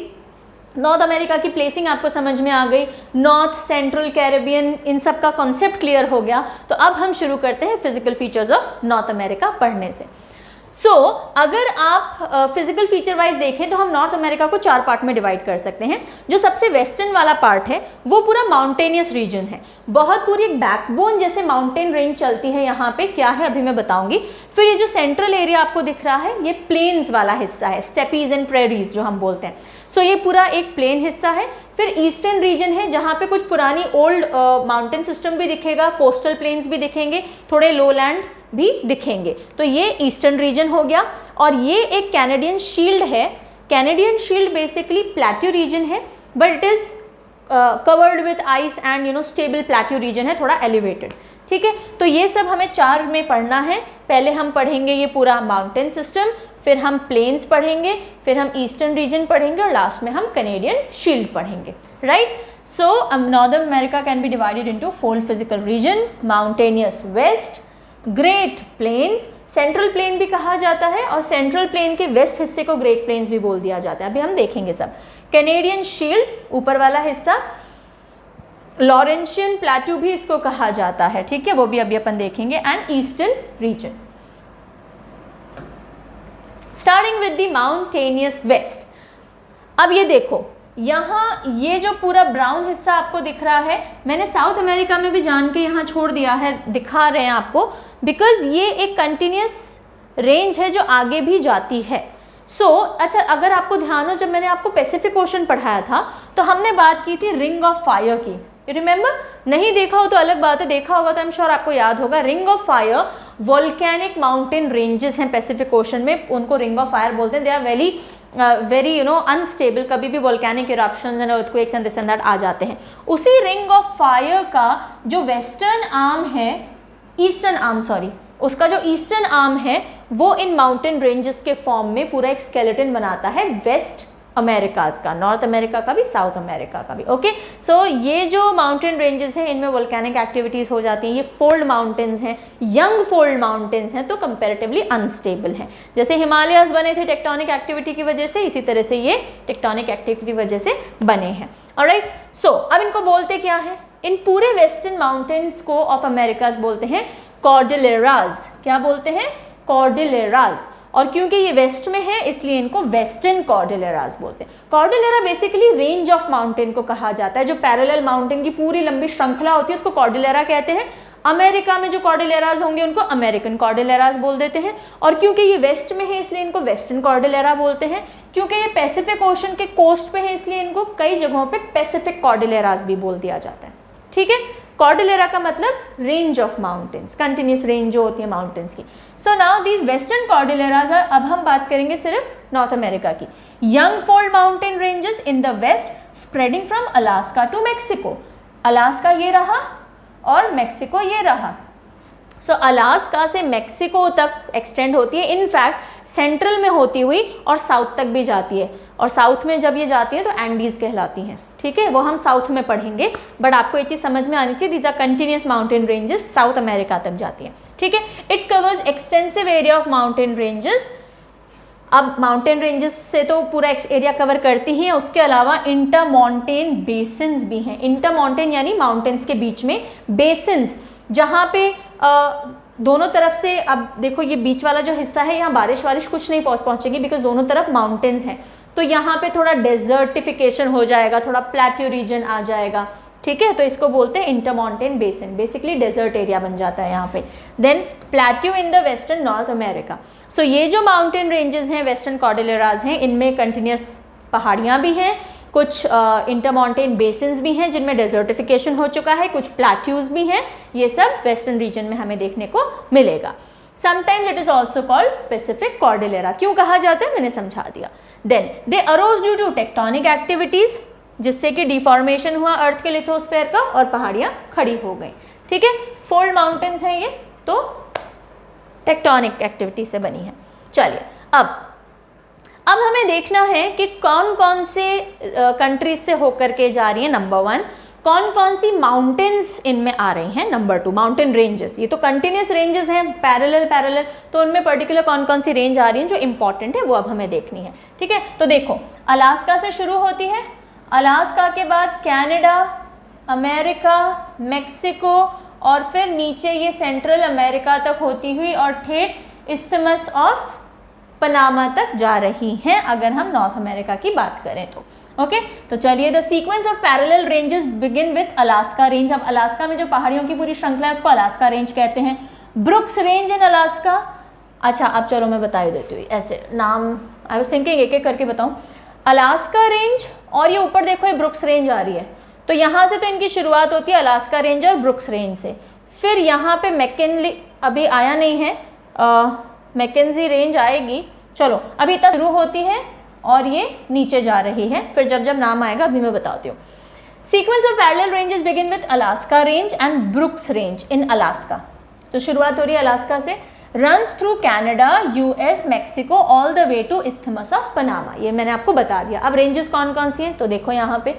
A: नॉर्थ अमेरिका की प्लेसिंग आपको समझ में आ गई, नॉर्थ, सेंट्रल, कैरेबियन, इन सब का कॉन्सेप्ट क्लियर हो गया। तो अब हम शुरू करते हैं physical features of north America पढ़ने से। अगर आप फिजिकल फीचर वाइज देखें तो हम नॉर्थ अमेरिका को 4 पार्ट में डिवाइड कर सकते हैं। जो सबसे वेस्टर्न वाला पार्ट है वो पूरा माउंटेनियस रीजन है, बहुत पूरी एक बैकबोन जैसे माउंटेन रेंज चलती है यहाँ पे, क्या है अभी मैं बताऊंगी। फिर ये जो सेंट्रल एरिया आपको दिख रहा है ये प्लेन्स वाला हिस्सा है, स्टेपीज एंड प्रेरीज जो हम बोलते हैं। ये पूरा एक प्लेन हिस्सा है। फिर ईस्टर्न रीजन है जहाँ पे कुछ पुरानी ओल्ड माउंटेन सिस्टम भी दिखेगा, कोस्टल प्लेन्स भी दिखेंगे, थोड़े लोलैंड भी दिखेंगे। तो ये ईस्टर्न रीजन हो गया। और ये एक कैनेडियन शील्ड है। Canadian shield basically plateau region है but it is covered with ice and stable plateau region है, थोड़ा एलिवेटेड। ठीक है, तो ये सब हमें 4 में पढ़ना है। पहले हम पढ़ेंगे ये पूरा माउंटेन सिस्टम, फिर हम प्लेन्स पढ़ेंगे, फिर हम ईस्टर्न रीजन पढ़ेंगे और लास्ट में हम कैनेडियन शील्ड पढ़ेंगे, right. Northern America can be divided into 4 physical region, mountainous west, great plains, central plain भी कहा जाता है और सेंट्रल प्लेन के वेस्ट हिस्से को ग्रेट प्लेन्स भी बोल दिया जाता है, अभी हम देखेंगे सब। कैनेडियन शील्ड ऊपर वाला हिस्सा, लॉरेंशियन प्लेट्यू भी इसको कहा जाता है, ठीक है, वो भी अभी अपन देखेंगे, and eastern region. Starting with the mountainous west. अब ये देखो, यहाँ ये जो पूरा ब्राउन हिस्सा आपको दिख रहा है, मैंने साउथ अमेरिका में भी जान के यहाँ छोड़ दिया है, दिखा रहे हैं आपको, बिकॉज ये एक कंटिन्यूस रेंज है जो आगे भी जाती है। अच्छा, अगर आपको ध्यान हो, जब मैंने आपको पैसिफिक ओशन पढ़ाया था तो हमने बात की थी रिंग ऑफ फायर की, रिमेंबर? नहीं देखा हो तो अलग बात है, देखा होगा तो आई एम श्योर आपको याद होगा। Ring of fire volcanic mountain ranges हैं पैसिफिक ओशन में, उनको रिंग ऑफ फायर बोलते हैं। दे आर वेरी अनस्टेबल, कभी भी volcanic eruptions and earthquakes and this and that आ जाते हैं। उसी रिंग ऑफ फायर का जो वेस्टर्न आर्म है, ईस्टर्न आर्म सॉरी, उसका जो ईस्टर्न आर्म है वो इन माउंटेन रेंजेस के फॉर्म में पूरा एक स्केलेटन बनाता है वेस्ट अमेरिकाज का, नॉर्थ अमेरिका का भी, साउथ अमेरिका का भी। ओके, ये जो माउंटेन रेंजेस हैं इनमें वोल्केनिक एक्टिविटीज़ हो जाती हैं। ये फोल्ड माउंटेन्स हैं, यंग फोल्ड माउंटेन्स हैं, तो कंपैरेटिवली अनस्टेबल हैं। जैसे हिमालयाज बने थे टेक्टोनिक एक्टिविटी की वजह से, इसी तरह से ये टेक्टोनिक एक्टिविटी की वजह से बने हैं। ऑलराइट, अब इनको बोलते क्या है? इन पूरे वेस्टर्न माउंटेन्स को ऑफ अमेरिकाज बोलते हैं कॉर्डिलेराज। क्या बोलते हैं? कॉर्डिलेराज। और क्योंकि ये वेस्ट में है इसलिए इनको वेस्टर्न कॉर्डिलेराज बोलते हैं। Cordillera basically range of mountain को कहा जाता है, जो पैरेलल माउंटेन की पूरी लंबी श्रृंखला होती है उसको कॉर्डिलेरा कहते हैं। अमेरिका में जो कॉर्डिलेराज होंगे उनको अमेरिकन कॉर्डिलेराज बोल देते हैं। और क्योंकि ये वेस्ट में है इसलिए इनको वेस्टर्न कॉर्डिलेरा बोलते हैं। क्योंकि ये पैसिफिक ओशन के कोस्ट पे है इसलिए इनको कई जगहों पे पैसिफिक कॉर्डिलेराज भी बोल दिया जाता है। ठीक है, कॉर्डिलेरा का मतलब range of mountains, continuous range जो होती है माउंटेन्स की। So now these western cordilleras are, अब हम बात करेंगे सिर्फ नॉर्थ अमेरिका की। Young fold mountain ranges in the west spreading from Alaska to Mexico. Alaska ये रहा और मैक्सिको ये रहा। अलास्का से मैक्सिको तक एक्सटेंड होती है, इनफैक्ट सेंट्रल में होती हुई और साउथ तक भी जाती है। और साउथ में जब ये जाती है तो एंडीज कहलाती हैं। ठीक है, वो हम साउथ में पढ़ेंगे, बट आपको ये चीज़ समझ में आनी चाहिए, these are continuous mountain ranges, South America तक जाती हैं। ठीक है, it covers extensive area of mountain ranges. अब माउंटेन रेंजेस से तो पूरा एरिया कवर करती ही है, उसके अलावा इंटरमाउंटेन बेसिन्स भी हैं। इंटरमाउंटेन यानी माउंटेन्स के बीच में बेसिन्स, जहाँ पे दोनों तरफ से, अब देखो ये बीच वाला जो हिस्सा है यहाँ बारिश वारिश कुछ नहीं पहुँचेगी बिकॉज दोनों तरफ माउंटेन्स हैं, तो यहाँ पे थोड़ा डेजर्टिफिकेशन हो जाएगा, थोड़ा प्लेट्यू रीजन आ जाएगा। ठीक है, तो इसको बोलते हैं intermountain basin, basically desert area बन जाता है यहाँ पे। Then plateau in the western North America. ये जो माउंटेन रेंजेस हैं वेस्टर्न कॉर्डिलेराज हैं, इनमें कंटिन्यूस पहाड़ियाँ भी हैं, कुछ इंटरमाउंटेन बेसिन्स भी हैं जिनमें डेजर्टिफिकेशन हो चुका है, कुछ प्लेट्यूज भी हैं, ये सब वेस्टर्न रीजन में हमें देखने को मिलेगा। Sometimes it is also called Pacific cordillera. क्यों कहा जाता है मैंने समझा दिया। Then they arose due to tectonic activities, जिससे कि डिफॉर्मेशन हुआ अर्थ के लिथोस्फीयर का और पहाड़ियाँ खड़ी हो गई। ठीक है, फोल्ड माउंटेन्स हैं ये, तो टेक्टोनिक एक्टिविटी से बनी है। चलिए अब हमें देखना है कि कौन कौन से कंट्रीज से होकर के जा रही है। नंबर 1, कौन कौन सी माउंटेन्स इनमें आ रही हैं। Number 2, mountain ranges. ये तो कंटिन्यूस रेंजेस हैं, पैरेलल, तो उनमें पर्टिकुलर कौन कौन सी रेंज आ रही है जो इंपॉर्टेंट है वो अब हमें देखनी है। ठीक है, तो देखो अलास्का से शुरू होती है, अलास्का के बाद कनाडा, अमेरिका, मेक्सिको और फिर नीचे ये सेंट्रल अमेरिका तक होती हुई और ठेठ इस्थमस ऑफ पनामा तक जा रही हैं अगर हम नॉर्थ अमेरिका की बात करें तो। ओके, तो चलिए the sequence of parallel ranges begin with Alaska range. अब अलास्का में जो पहाड़ियों की पूरी श्रृंखला है उसको अलास्का रेंज कहते हैं। Brooks range in Alaska. अच्छा अब चलो मैं बता देती हूँ ऐसे नाम, आई वाज थिंकिंग एक एक करके बताऊँ। अलास्का रेंज और ये ऊपर देखो ये ब्रुक्स रेंज आ रही है, तो यहाँ से तो इनकी शुरुआत होती है अलास्का रेंज और ब्रुक्स रेंज से। फिर यहाँ पे मैकेंजी अभी आया नहीं है, मैकेंजी रेंज आएगी। चलो अभी तक शुरू होती है और ये नीचे जा रही है, फिर जब जब नाम आएगा अभी मैं बताती हूँ। Sequence of parallel ranges begin with Alaska range and Brooks range in Alaska. तो शुरुआत हो रही है अलास्का से, runs through Canada, US, Mexico all the way to isthmus of Panama. ये मैंने आपको बता दिया। अब रेंजेस कौन कौन सी हैं तो देखो यहाँ पे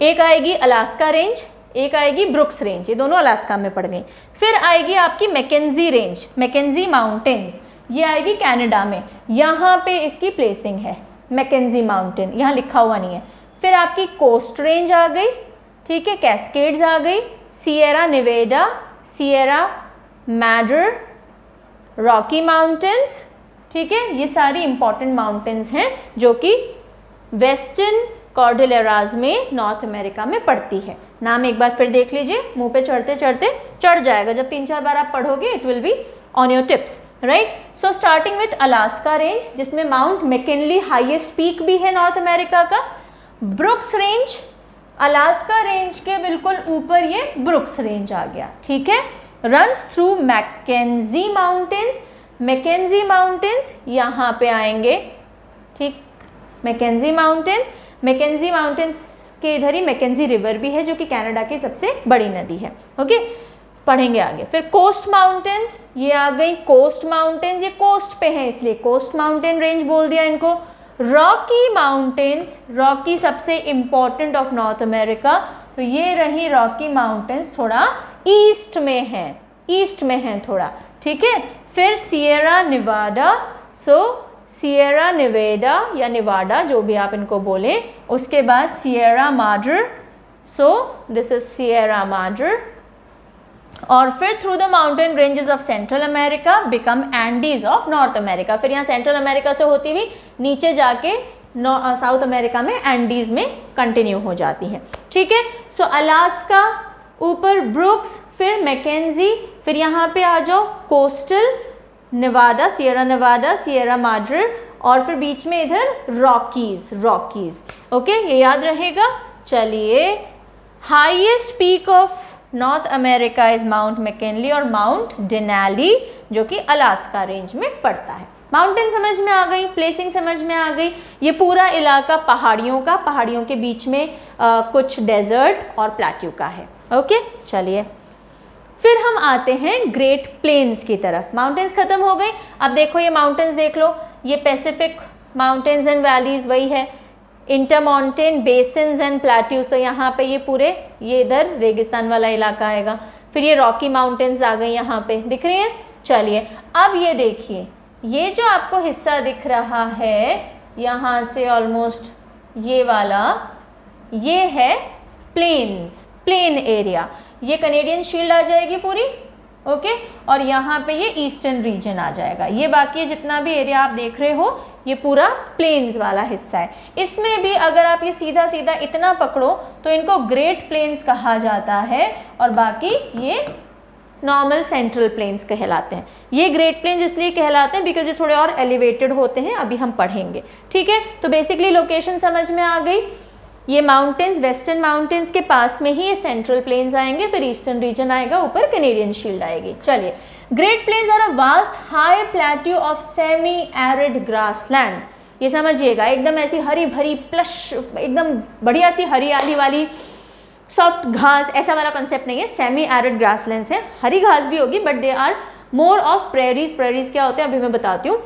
A: एक आएगी अलास्का रेंज, एक आएगी ब्रुक्स रेंज, ये दोनों अलास्का में पड़ गई। फिर आएगी आपकी मैकेंजी रेंज, मैकेंजी माउंटेन्स, ये आएगी कनाडा में, यहाँ पे इसकी प्लेसिंग है मैकेंजी माउंटेन, यहाँ लिखा हुआ नहीं है। फिर आपकी कोस्ट रेंज आ गई, ठीक है, कैस्केड्स आ गई, सिएरा नेवेडा, सिएरा मैडर, रॉकी माउंटेन्स, ठीक है, ये सारी इंपॉर्टेंट माउंटेन्स हैं जो कि वेस्टर्न कॉर्डिलेराज में नॉर्थ अमेरिका में पड़ती है। नाम एक बार फिर देख लीजिए, मुंह पे चढ़ते चढ़ते चढ़ जाएगा, जब 3-4 बार आप पढ़ोगे it will be on your tips, right. So starting with Alaska range जिसमें माउंट मैकिनली हाईएस्ट पीक भी है नॉर्थ अमेरिका का। ब्रुक्स रेंज, अलास्का रेंज के बिल्कुल ऊपर ये ब्रुक्स रेंज आ गया, ठीक है। Runs through Mackenzie mountains, Mackenzie mountains यहाँ पे आएंगे, ठीक, मैकेंजी माउंटेन्स, मैकेंजी माउंटेन्स के इधर ही मैकेंजी रिवर भी है जो कि कनाडा की सबसे बड़ी नदी है, ओके, पढ़ेंगे आगे। फिर कोस्ट माउंटेन्स, ये आ गई कोस्ट माउंटेन्स, ये कोस्ट पे है इसलिए कोस्ट माउंटेन रेंज बोल दिया इनको। रॉकी माउंटेन्स, रॉकी सबसे इम्पॉर्टेंट ऑफ नॉर्थ अमेरिका, तो ये रही रॉकी माउंटेन्स, थोड़ा ईस्ट में है, ईस्ट में है थोड़ा, ठीक है। फिर सिएरा निवाडा, सो सिएरा निवेडा या निवाडा जो भी आप इनको बोलें, उसके बाद Sierra Madre, so this is Sierra Madre, और फिर through the mountain ranges of central America become Andes of north America. फिर यहाँ सेंट्रल अमेरिका से होती हुई नीचे जाके साउथ अमेरिका में एंडीज में कंटिन्यू हो जाती है, ठीक है। सो अलास्का, ऊपर ब्रुक्स, फिर मैकेंजी, फिर यहाँ पे आ जाओ coastal Nevada, Sierra Nevada, Sierra Madre, और फिर बीच में इधर रॉकीज, रॉकीज, ओके, ये याद रहेगा। चलिए, highest peak of north America is mount McKinley और माउंट डेनाली जो कि अलास्का रेंज में पड़ता है। माउंटेन समझ में आ गई, प्लेसिंग समझ में आ गई। ये पूरा इलाका पहाड़ियों का, पहाड़ियों के बीच में कुछ डेजर्ट और प्लेट्यू का है, ओके। चलिए फिर हम आते हैं ग्रेट प्लेन्स की तरफ। माउंटेन्स खत्म हो गई, अब देखो ये माउंटेन्स देख लो, ये पैसिफिक माउंटेन्स एंड वैलीज वही है, inter mountain basins and plateaus, तो यहाँ पे ये पूरे, ये इधर रेगिस्तान वाला इलाका आएगा। फिर ये रॉकी माउंटेन्स आ गई, यहाँ पे दिख रही है। चलिए अब ये देखिए, ये जो आपको हिस्सा दिख रहा है यहाँ से ऑलमोस्ट ये वाला, ये है प्लेन्स, प्लेन एरिया, ये कनेडियन शील्ड आ जाएगी पूरी, ओके, और यहाँ पे ये ईस्टर्न रीजन आ जाएगा। ये बाकी जितना भी एरिया आप देख रहे हो ये पूरा प्लेन्स वाला हिस्सा है। इसमें भी अगर आप ये सीधा सीधा इतना पकड़ो तो इनको ग्रेट प्लेन्स कहा जाता है, और बाकी ये नॉर्मल सेंट्रल प्लेन्स कहलाते हैं। ये ग्रेट प्लेन्स इसलिए कहलाते हैं बिकॉज ये थोड़े और एलिवेटेड होते हैं, अभी हम पढ़ेंगे, ठीक है। तो बेसिकली लोकेशन समझ में आ गई। ये माउंटेन्स, वेस्टर्न माउंटेन्स के पास में ही ये सेंट्रल प्लेन्स आएंगे, फिर ईस्टर्न रीजन आएगा, ऊपर कैनेडियन शील्ड आएगी। चलिए, great plains are a vast high plateau of semi arid grassland. ये समझिएगा, एकदम ऐसी हरी भरी प्लश, एकदम बढ़िया सी हरियाली वाली सॉफ्ट घास, ऐसा वाला कंसेप्ट नहीं है। सेमी एरिड ग्रासलैंड्स है, हरी घास भी होगी but they are more of prairies. Prairies क्या होते हैं अभी मैं बताती हूँ।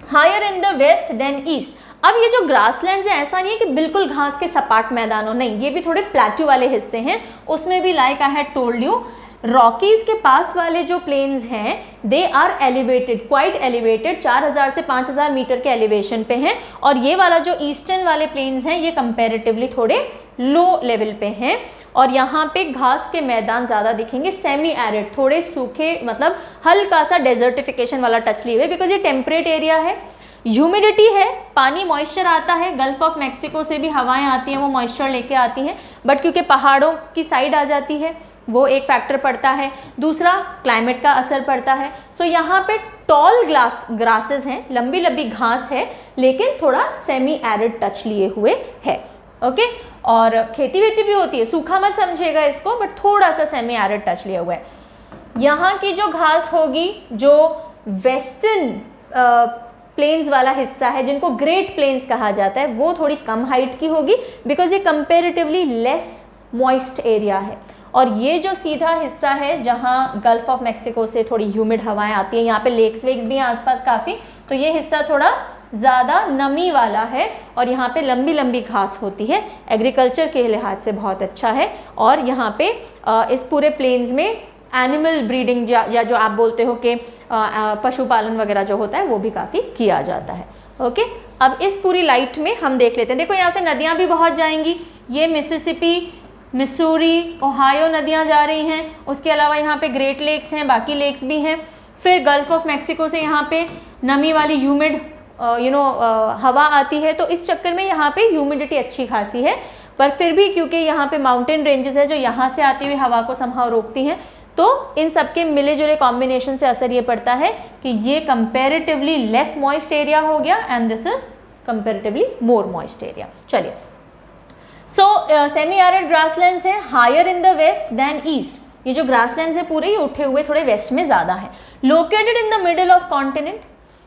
A: Higher in the west than east. अब ये जो ग्रासलैंड्स हैं, ऐसा नहीं है कि बिल्कुल घास के सपाट मैदानों, नहीं, ये भी थोड़े प्लेट्यू वाले हिस्से हैं। उसमें भी like I had told you, Rockies के पास वाले जो प्लेन्स हैं they are elevated, quite elevated, 4000 से 5000 मीटर के एलिवेशन पे हैं। और ये वाला जो ईस्टर्न वाले प्लेन्स हैं ये कंपैरेटिवली थोड़े लो लेवल पे हैं, और यहाँ पे घास के मैदान ज़्यादा दिखेंगे। सेमी एरिड, थोड़े सूखे, मतलब हल्का सा डेजर्टिफिकेशन वाला टच लिए हुए, बिकॉज ये टेम्परेट एरिया है, ह्यूमिडिटी है, पानी मॉइस्चर आता है, गल्फ ऑफ मैक्सिको से भी हवाएं आती हैं, वो मॉइस्चर लेके आती हैं, बट क्योंकि पहाड़ों की साइड आ जाती है वो एक फैक्टर पड़ता है। दूसरा क्लाइमेट का असर पड़ता है। सो यहाँ पे टॉल ग्रासेस हैं, लंबी लंबी घास है, लेकिन थोड़ा सेमी एरिड टच लिए हुए है, ओके। और खेती वेती भी होती है, सूखा मत समझिएगा इसको, बट थोड़ा सा सेमी एरिड टच लिया हुआ है। यहाँ की जो घास होगी, जो वेस्टर्न प्लेन्स वाला हिस्सा है, जिनको ग्रेट प्लेन्स कहा जाता है, वो थोड़ी कम हाइट की होगी, बिकॉज ये कंपेरेटिवली लेस मॉइस्ट एरिया है। और ये जो सीधा हिस्सा है जहाँ गल्फ ऑफ मैक्सिको से थोड़ी ह्यूमिड हवाएं आती हैं, यहाँ पे लेक्स वेक्स भी हैं आसपास काफ़ी, तो ये हिस्सा थोड़ा ज़्यादा नमी वाला है, और यहाँ पे लंबी लंबी घास होती है, एग्रीकल्चर के लिहाज से बहुत अच्छा है। और यहाँ पे इस पूरे प्लेन्स में एनिमल ब्रीडिंग या जो आप बोलते हो कि पशुपालन वगैरह जो होता है वो भी काफ़ी किया जाता है, ओके। अब इस पूरी लाइट में हम देख लेते हैं। देखो यहाँ से नदियाँ भी बहुत जाएंगी, ये मिसिसिपी, मिसूरी, ओहायो नदियाँ जा रही हैं। उसके अलावा यहाँ पे ग्रेट लेक्स हैं, बाकी लेक्स भी हैं। फिर गल्फ ऑफ मैक्सिको से यहाँ पे नमी वाली ह्यूमिड हवा आती है, तो इस चक्कर में यहाँ पे ह्यूमिडिटी अच्छी खासी है। पर फिर भी क्योंकि यहाँ पे माउंटेन रेंजेस है जो यहाँ से आती हुई हवा को समहाउ रोकती हैं, तो इन सबके मिले जुले कॉम्बिनेशन से असर ये पड़ता है कि ये कंपेरेटिवली लेस मॉइस्ट एरिया हो गया and this is comparatively more moist area. चलिए, सो सेमी एरिड ग्रासलैंड्स हैं, higher in the west than east. ये जो ग्रासलैंड्स है पूरे ही उठे हुए थोड़े वेस्ट में ज़्यादा है। Located in the middle of continent,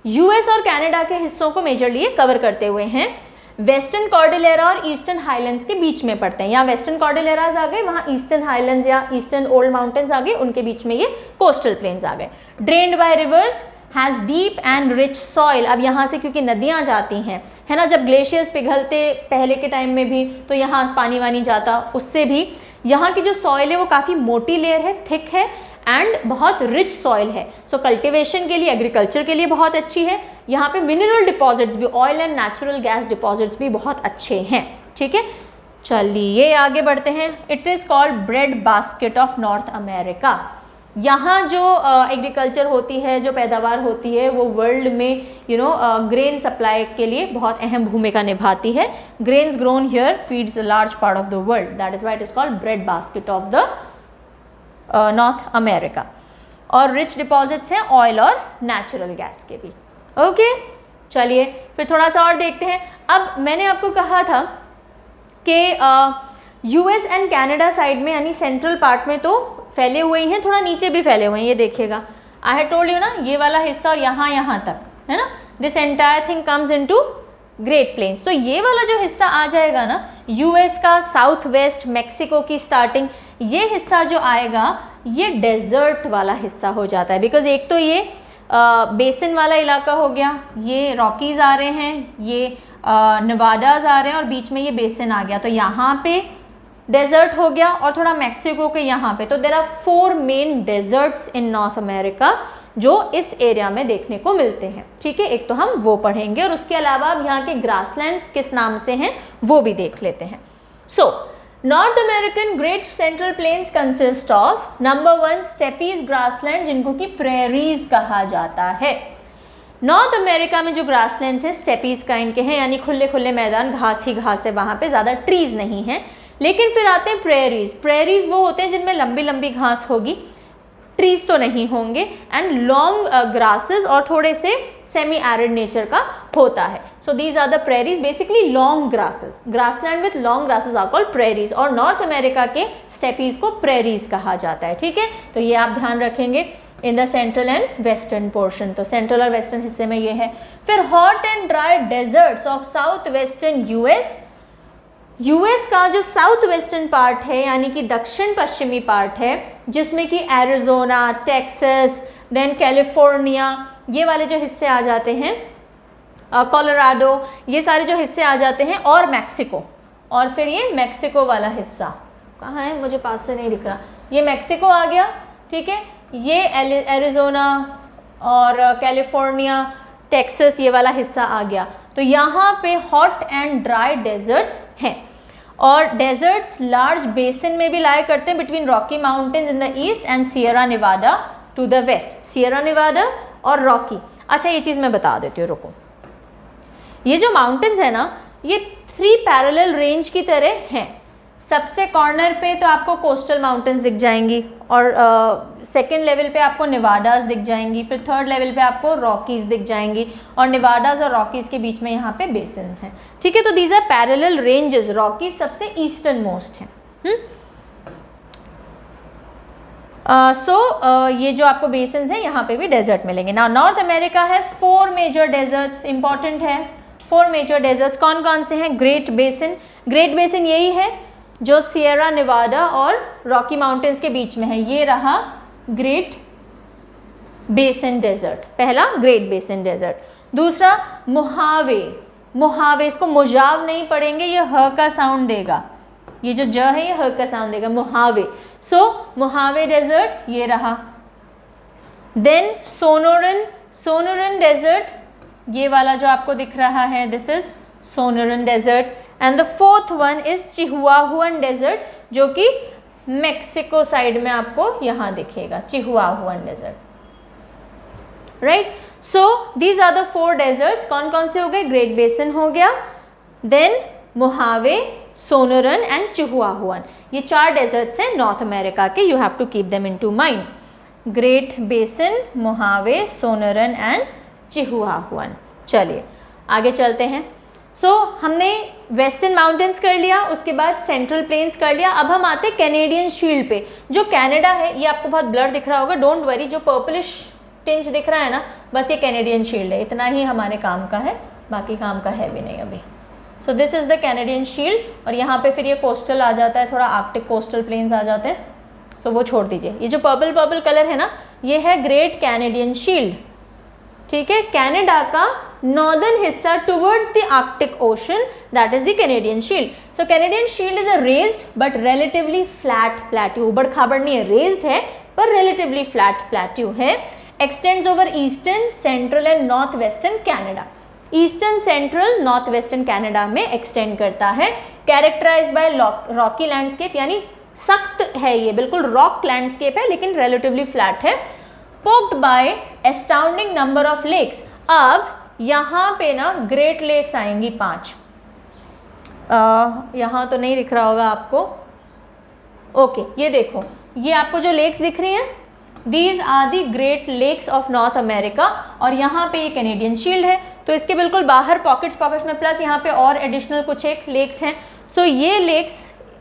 A: US और कनाडा के हिस्सों को मेजरली ये कवर करते हुए हैं। वेस्टर्न कॉर्डिलेरा और ईस्टर्न हाईलैंड्स के बीच में पड़ते हैं। यहाँ वेस्टर्न कॉर्डिलेराज आ गए, वहाँ ईस्टर्न हाईलैंड्स या ईस्टर्न ओल्ड माउंटेन्स आ गए, उनके बीच में ये कोस्टल प्लेन्स आ गए। Drained by rivers, has deep and rich soil. अब यहाँ से क्योंकि नदियाँ जाती हैं, है ना, जब ग्लेशियर्स पिघलते पहले के टाइम में भी तो यहाँ पानी वानी जाता, उससे भी यहाँ की जो सॉइल है वो काफ़ी मोटी लेयर है, थिक है एंड बहुत रिच सॉइल है। सो कल्टिवेशन के लिए, एग्रीकल्चर के लिए बहुत अच्छी है। यहाँ पे मिनरल डिपॉजिट्स भी, oil and natural gas deposits भी बहुत अच्छे हैं, ठीक है। चलिए आगे बढ़ते हैं। It is called bread basket of north America. यहाँ जो एग्रीकल्चर होती है, जो पैदावार होती है, वो वर्ल्ड में ग्रेन सप्लाई के लिए बहुत अहम भूमिका निभाती है। Grains grown here feeds a large part of the world, that is why it is called bread basket of the north America. और रिच डिपॉजिट्स हैं ऑयल और नेचुरल गैस के भी, ओके। चलिए फिर थोड़ा सा और देखते हैं। अब मैंने आपको कहा था कि यूएस एंड कनाडा साइड में, यानी सेंट्रल पार्ट में तो फैले हुए ही हैं, थोड़ा नीचे भी फैले हुए हैं, ये देखिएगा। आई हैड टोल्ड यू ना, ये वाला हिस्सा और यहाँ तक, है ना, this entire thing comes into great plains. तो ये वाला जो हिस्सा आ जाएगा ना, यूएस का साउथ वेस्ट, मैक्सिको की स्टार्टिंग, ये हिस्सा जो आएगा ये डेजर्ट वाला हिस्सा हो जाता है। बिकॉज एक तो ये बेसिन वाला इलाका हो गया, ये रॉकीज़ आ रहे हैं, ये नवाडाज आ रहे हैं, और बीच में ये बेसिन आ गया, तो यहाँ पे डेजर्ट हो गया। और थोड़ा मैक्सिको के यहाँ पे, तो there are 4 main deserts in North America जो इस एरिया में देखने को मिलते हैं, ठीक है। एक तो हम वो पढ़ेंगे, और उसके अलावा अब यहाँ के ग्रासलैंड्स किस नाम से हैं वो भी देख लेते हैं। So North American great central plains consist of number 1 steppes grassland, जिनको कि प्रेरीज कहा जाता है। नॉर्थ अमेरिका में जो ग्रासलैंड्स हैं स्टेपीज काइंड के हैं, यानी खुले खुले मैदान, घास ही घास है, वहाँ पे ज़्यादा ट्रीज नहीं हैं। लेकिन फिर आते हैं प्रेरीज। प्रेरीज वो होते हैं जिनमें लंबी लंबी घास होगी, ट्रीज तो नहीं होंगे, एंड लॉन्ग ग्रासेस और थोड़े से सेमी एरिड नेचर का होता है. So these are the prairies, basically long grasses. Grassland with long grasses are called prairies, और नॉर्थ अमेरिका के स्टेपीज को प्रेरीज कहा जाता है. ठीक है, तो ये आप ध्यान रखेंगे in the central and western portion. तो सेंट्रल और वेस्टर्न हिस्से में ये है. फिर hot and dry desserts of south western US. US का जो साउथ वेस्टर्न पार्ट है, यानी कि दक्षिण पश्चिमी पार्ट है, जिसमें कि एरिजोना, टेक्सास, देन कैलिफोर्निया, ये वाले जो हिस्से आ जाते हैं, कोलोराडो, ये सारे जो हिस्से आ जाते हैं, और मैक्सिको. और फिर ये मैक्सिको वाला हिस्सा कहाँ है, मुझे पास से नहीं दिख रहा, ये मैक्सिको आ गया. ठीक है, ये एरिजोना और कैलिफोर्निया, टेक्सास, ये वाला हिस्सा आ गया. तो यहाँ पे हॉट एंड ड्राई डेजर्ट्स हैं, और डेजर्ट्स लार्ज बेसिन में भी लाया करते हैं between Rocky mountains in the east and Sierra Nevada to the west. Sierra Nevada और रॉकी. अच्छा, ये चीज़ मैं बता देती हूँ, रुको. ये जो माउंटेन्स है ना, ये 3 पैरेलल रेंज की तरह हैं. सबसे कॉर्नर पे तो आपको कोस्टल माउंटेन्स दिख जाएंगी, और सेकेंड लेवल पे आपको नेवाडाज दिख जाएंगी, फिर थर्ड लेवल पे आपको रॉकीज दिख जाएंगी, और नेवाडाज और रॉकीज के बीच में यहाँ पे बेसिन्स हैं. ठीक है, तो these are parallel ranges. Rockies सबसे ईस्टर्न मोस्ट हैं. ये जो आपको बेसिन्स हैं, यहाँ पे भी डेजर्ट मिलेंगे. Now North America has 4 major deserts. Important है, 4 मेजर डेजर्ट्स. कौन कौन से हैं? Great basin. ग्रेट बेसिन यही है जो सियरा नेवाडा और रॉकी माउंटेन्स के बीच में है. ये रहा ग्रेट बेसिन डेजर्ट, पहला ग्रेट बेसिन डेजर्ट. दूसरा मोहावे. मोहावे, इसको मोजाव नहीं पढ़ेंगे, ये ह का साउंड देगा. ये जो ज है, ये ह का साउंड देगा. मोहावे. सो मोहावे डेजर्ट ये रहा. Then Sonoran. सोनोरन डेजर्ट, ये वाला जो आपको दिख रहा है, this is Sonoran desert. And the fourth one is Chihuahuan desert, जो कि मेक्सिको साइड में आपको यहाँ दिखेगा, Chihuahuan desert. Right, so these are the 4 deserts. कौन कौन से हो गए? ग्रेट बेसिन हो गया, then Mojave, Sonoran and Chihuahuan. ये 4 डेजर्ट्स हैं नॉर्थ अमेरिका के. You have to keep them in to mind. Great basin, Mojave, Sonoran and Chihuahuan. चलिए आगे चलते हैं. हमने वेस्टर्न माउंटेन्स कर लिया, उसके बाद सेंट्रल प्लेन्स कर लिया. अब हम आते हैं कैनेडियन शील्ड पे. जो कनाडा है, ये आपको बहुत ब्लर दिख रहा होगा, डोंट वरी. जो पर्पलिश टिंच दिख रहा है ना, बस ये कैनेडियन शील्ड है. इतना ही हमारे काम का है, बाकी काम का है भी नहीं अभी. So this is the Canadian shield. और यहाँ पे फिर ये कोस्टल आ जाता है, थोड़ा आर्कटिक कोस्टल प्लेन्स आ जाते हैं. सो वो छोड़ दीजिए. ये जो पर्पल पर्पल कलर है ना, ये है ग्रेट कैनेडियन शील्ड. ठीक है, कनाडा का नॉर्दर्न हिस्सा towards the Arctic ocean, that is the Canadian shield. So Canadian shield is a raised but relatively flat plateau. उबड़ खाबड़ नहीं है, रेज्ड है पर रिलेटिवली फ्लैट प्लेट्यू है. X tends over eastern, central and north western Canada. Eastern, central, north western Canada में extend करता है. कैरेक्टराइज बाय रॉकी लैंडस्केप, यानी सख्त है ये, बिल्कुल रॉक लैंडस्केप है लेकिन रिलेटिवली फ्लैट है. Poked by astounding number of lakes. अब यहाँ पे ना ग्रेट लेक्स आएंगी 5. यहाँ तो नहीं दिख रहा होगा आपको. ओके, ये देखो, ये आपको जो लेक्स दिख रही हैं, these are the Great Lakes of north America. और यहाँ पे ये कैनेडियन शील्ड है, तो इसके बिल्कुल बाहर पॉकेट्स में प्लस यहाँ पे और एडिशनल कुछ एक लेक्स हैं. सो ये लेक्स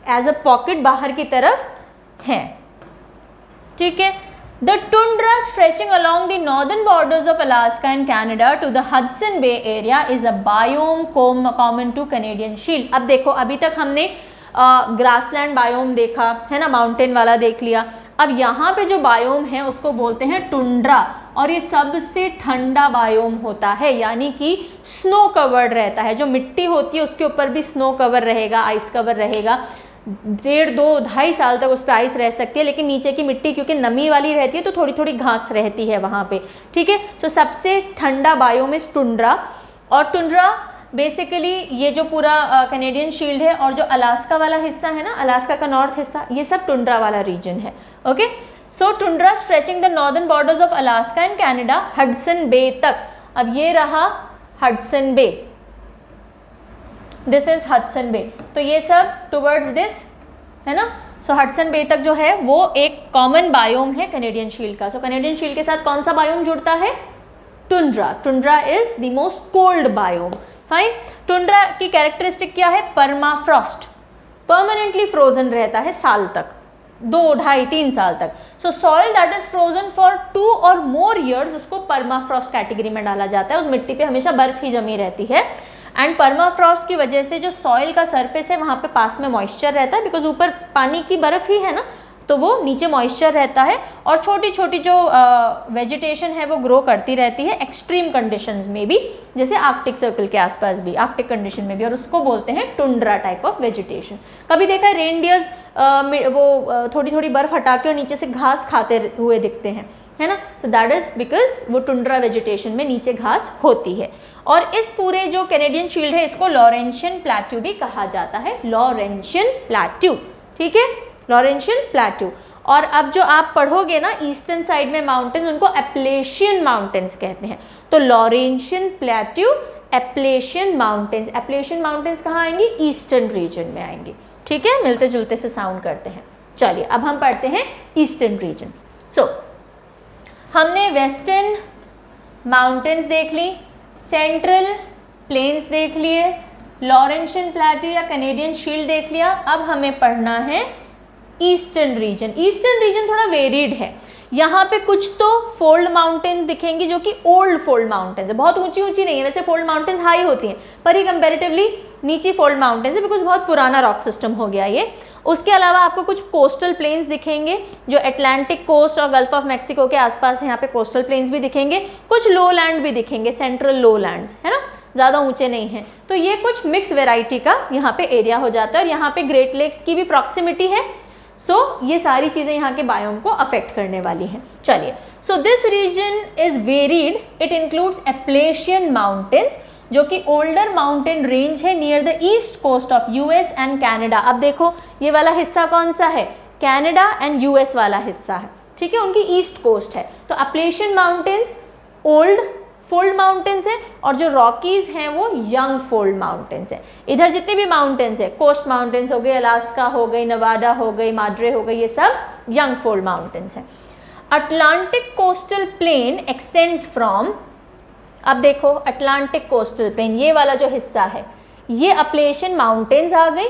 A: एज अ पॉकेट बाहर की तरफ हैं. ठीक है. The tundra stretching along the northern borders of Alaska and Canada to the Hudson Bay area is a biome common to Canadian Shield. अब देखो, अभी तक हमने ग्रासलैंड बायोम देखा है ना, माउंटेन वाला देख लिया. अब यहाँ पे जो बायोम है उसको बोलते हैं टुंड्रा, और ये सबसे ठंडा बायोम होता है, यानी कि स्नो कवर्ड रहता है. जो मिट्टी होती है उसके ऊपर भी स्नो कवर रहेगा, आइस कवर रहेगा. 1.5, 2, 2.5 साल तक उस पर आइस रह सकती है, लेकिन नीचे की मिट्टी क्योंकि नमी वाली रहती है तो थोड़ी थोड़ी घास रहती है वहाँ पे. ठीक है, तो सबसे ठंडा बायोम इज टुंड्रा. और टुंड्रा बेसिकली ये जो पूरा कैनेडियन शील्ड है और जो अलास्का वाला हिस्सा है ना, अलास्का का नॉर्थ हिस्सा, ये सब टुंड्रा वाला रीजन है. Okay, so tundra stretching the northern borders of Alaska and Canada, Hudson Bay तक. अब ये रहा Hudson Bay, this is Hudson Bay. तो ये सब टुवर्ड्स दिस है ना. सो हडसन बे तक जो है वो एक कॉमन बायोम है कैनेडियन शील्ड का। सो कैनेडियन शील्ड के साथ कौन सा बायोम जुड़ता है? Tundra. Tundra is the most cold biome. Fine. Tundra की कैरेक्टरिस्टिक क्या है? परमाफ्रॉस्ट, परमानेंटली फ्रोजन रहता है साल तक, 2, 2.5, 3 साल तक। सो soil that is frozen for 2 और मोर ईयर्स उसको परमाफ्रॉस्ट कैटेगरी में डाला जाता है। उस मिट्टी पे हमेशा बर्फ ही जमी रहती है एंड परमाफ्रॉस्ट की वजह से जो सॉइल का सरफेस है वहाँ पे पास में मॉइस्चर रहता है, बिकॉज ऊपर पानी की बर्फ ही है ना, तो वो नीचे मॉइस्चर रहता है और छोटी छोटी जो वेजिटेशन है वो ग्रो करती रहती है एक्सट्रीम कंडीशंस में भी, जैसे आर्कटिक सर्कल के आसपास भी, आर्कटिक कंडीशन में भी, और उसको बोलते हैं टुंड्रा टाइप ऑफ वेजिटेशन। कभी देखा है रेनडियर्स वो थोड़ी थोड़ी बर्फ हटा के और नीचे से घास खाते हुए दिखते हैं, है ना? तो दैट इज बिकॉज वो टुंड्रा वेजिटेशन में नीचे घास होती है। और इस पूरे जो कैनेडियन शील्ड है इसको लॉरेंशियन प्लेट्यू भी कहा जाता है, लॉरेंशियन प्लेट्यू, ठीक है, लॉरेंशियन प्लेट्यू। और अब जो आप पढ़ोगे ना ईस्टर्न साइड में माउंटेन्स, उनको एप्लेशियन माउंटेन्स कहते हैं। तो Laurentian plateau, Appalachian mountains. Appalachian mountains कहाँ आएंगी? ईस्टर्न रीजन में आएंगी, ठीक है, मिलते जुलते से साउंड करते हैं। चलिए अब हम पढ़ते हैं ईस्टर्न रीजन। सो हमने वेस्टर्न माउंटेन्स देख ली, सेंट्रल प्लेन्स देख लिए, लॉरेंशियन प्लेट्यू या कैनेडियन शील्ड देख लिया। अब हमें पढ़ना है ईस्टर्न रीजन। ईस्टर्न रीजन थोड़ा वेरिड है। यहाँ पे कुछ तो फोल्ड माउंटेन दिखेंगी जो कि ओल्ड फोल्ड माउंटेन्स है, बहुत ऊंची ऊंची नहीं है, वैसे फोल्ड माउंटेन्स हाई होती हैं पर ये कंपैरेटिवली नीची फोल्ड माउंटेन्स है बिकॉज बहुत पुराना रॉक सिस्टम हो गया ये। उसके अलावा आपको कुछ कोस्टल प्लेन्स दिखेंगे जो अटलांटिक कोस्ट और गल्फ ऑफ मैक्सिको के आसपास है, यहाँ पे कोस्टल प्लेन्स भी दिखेंगे, कुछ लो लैंड भी दिखेंगे, सेंट्रल लो लैंड्स, है ना, ज़्यादा ऊंचे नहीं हैं। तो ये कुछ मिक्स वेराइटी का यहाँ पे एरिया हो जाता है और यहाँ पे ग्रेट लेक्स की भी प्रॉक्सिमिटी है। सो ये सारी चीज़ें यहाँ के बायोम को अफेक्ट करने वाली हैं। चलिए, so this region is varied, it includes Appalachian mountains जो कि ओल्डर माउंटेन रेंज है near the east coast of US and Canada. अब देखो ये वाला हिस्सा कौन सा है? कनाडा एंड यूएस वाला हिस्सा है, ठीक है, उनकी ईस्ट कोस्ट है। तो Appalachian mountains old fold mountains है और जो रॉकीज हैं वो यंग फोल्ड माउंटेन्स है। इधर जितने भी माउंटेन्स है, कोस्ट माउंटेन्स हो गए, अलास्का हो गई, नवाडा हो गई, माड्रे हो गई, ये सब यंग फोल्ड माउंटेन्स हैं। Atlantic coastal plane extends from, अब देखो अटलांटिक कोस्टल प्लेन ये वाला जो हिस्सा है ये एप्लेशियन माउंटेन्स आ गई।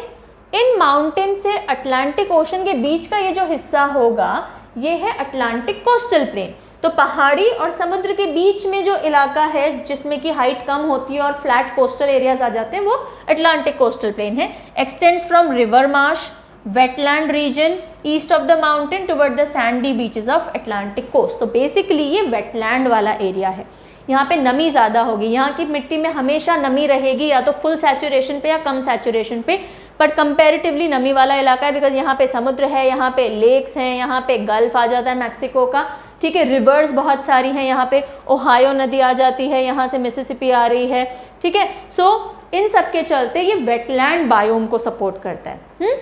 A: इन माउंटेन से अटलांटिक ओशन के बीच का ये जो हिस्सा होगा ये है अटलांटिक कोस्टल प्लेन। तो पहाड़ी और समुद्र के बीच में जो इलाका है जिसमें कि हाइट कम होती है और फ्लैट कोस्टल एरियाज आ जाते हैं वो अटलांटिक कोस्टल प्लेन है। Extends from river marsh, wetland region east of the mountain toward the sandy beaches of Atlantic coast. तो बेसिकली ये वेटलैंड वाला एरिया है। यहाँ पे नमी ज़्यादा होगी, यहाँ की मिट्टी में हमेशा नमी रहेगी, या तो फुल सैचुरेशन पे या कम सैचुरेशन पे, बट कंपैरेटिवली नमी वाला इलाका है बिकॉज यहाँ पे समुद्र है, यहाँ पे लेक्स हैं, यहाँ पे गल्फ आ जाता है मैक्सिको का, ठीक है, रिवर्स बहुत सारी हैं, यहाँ पे ओहायो नदी आ जाती है, यहाँ से मिसिसिपी आ रही है, ठीक है। सो इन सब के चलते ये वेटलैंड बायोम को सपोर्ट करता है।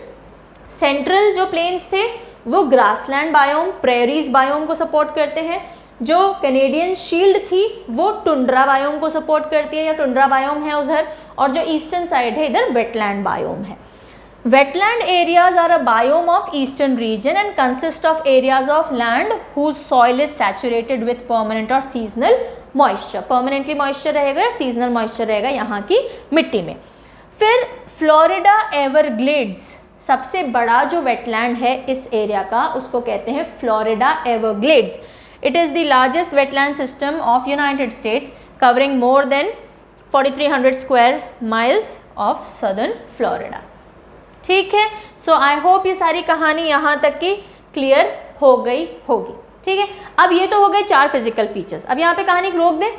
A: सेंट्रल जो प्लेन्स थे वो ग्रासलैंड बायोम, प्रेरीज बायोम को सपोर्ट करते हैं। जो कैनेडियन शील्ड थी वो टुंड्रा बायोम को सपोर्ट करती है या टुंड्रा बायोम है उधर, और जो ईस्टर्न साइड है इधर वेटलैंड बायोम है। Wetland areas are a biome of eastern region and consist of areas of land whose soil is saturated with permanent or seasonal moisture. Permanently moisture रहेगा या seasonal moisture रहेगा यहाँ की मिट्टी में। फिर फ्लोरिडा एवरग्लेड्स, सबसे बड़ा जो वेटलैंड है इस एरिया का उसको कहते हैं Florida Everglades. It is the largest wetland system of United States covering more than 4300 square miles of southern Florida. ठीक है, सो आई होप ये सारी कहानी यहाँ तक की क्लियर हो गई होगी, ठीक है। अब ये तो हो गए 4 फिजिकल फीचर्स। अब यहाँ पे कहानी रोक दें,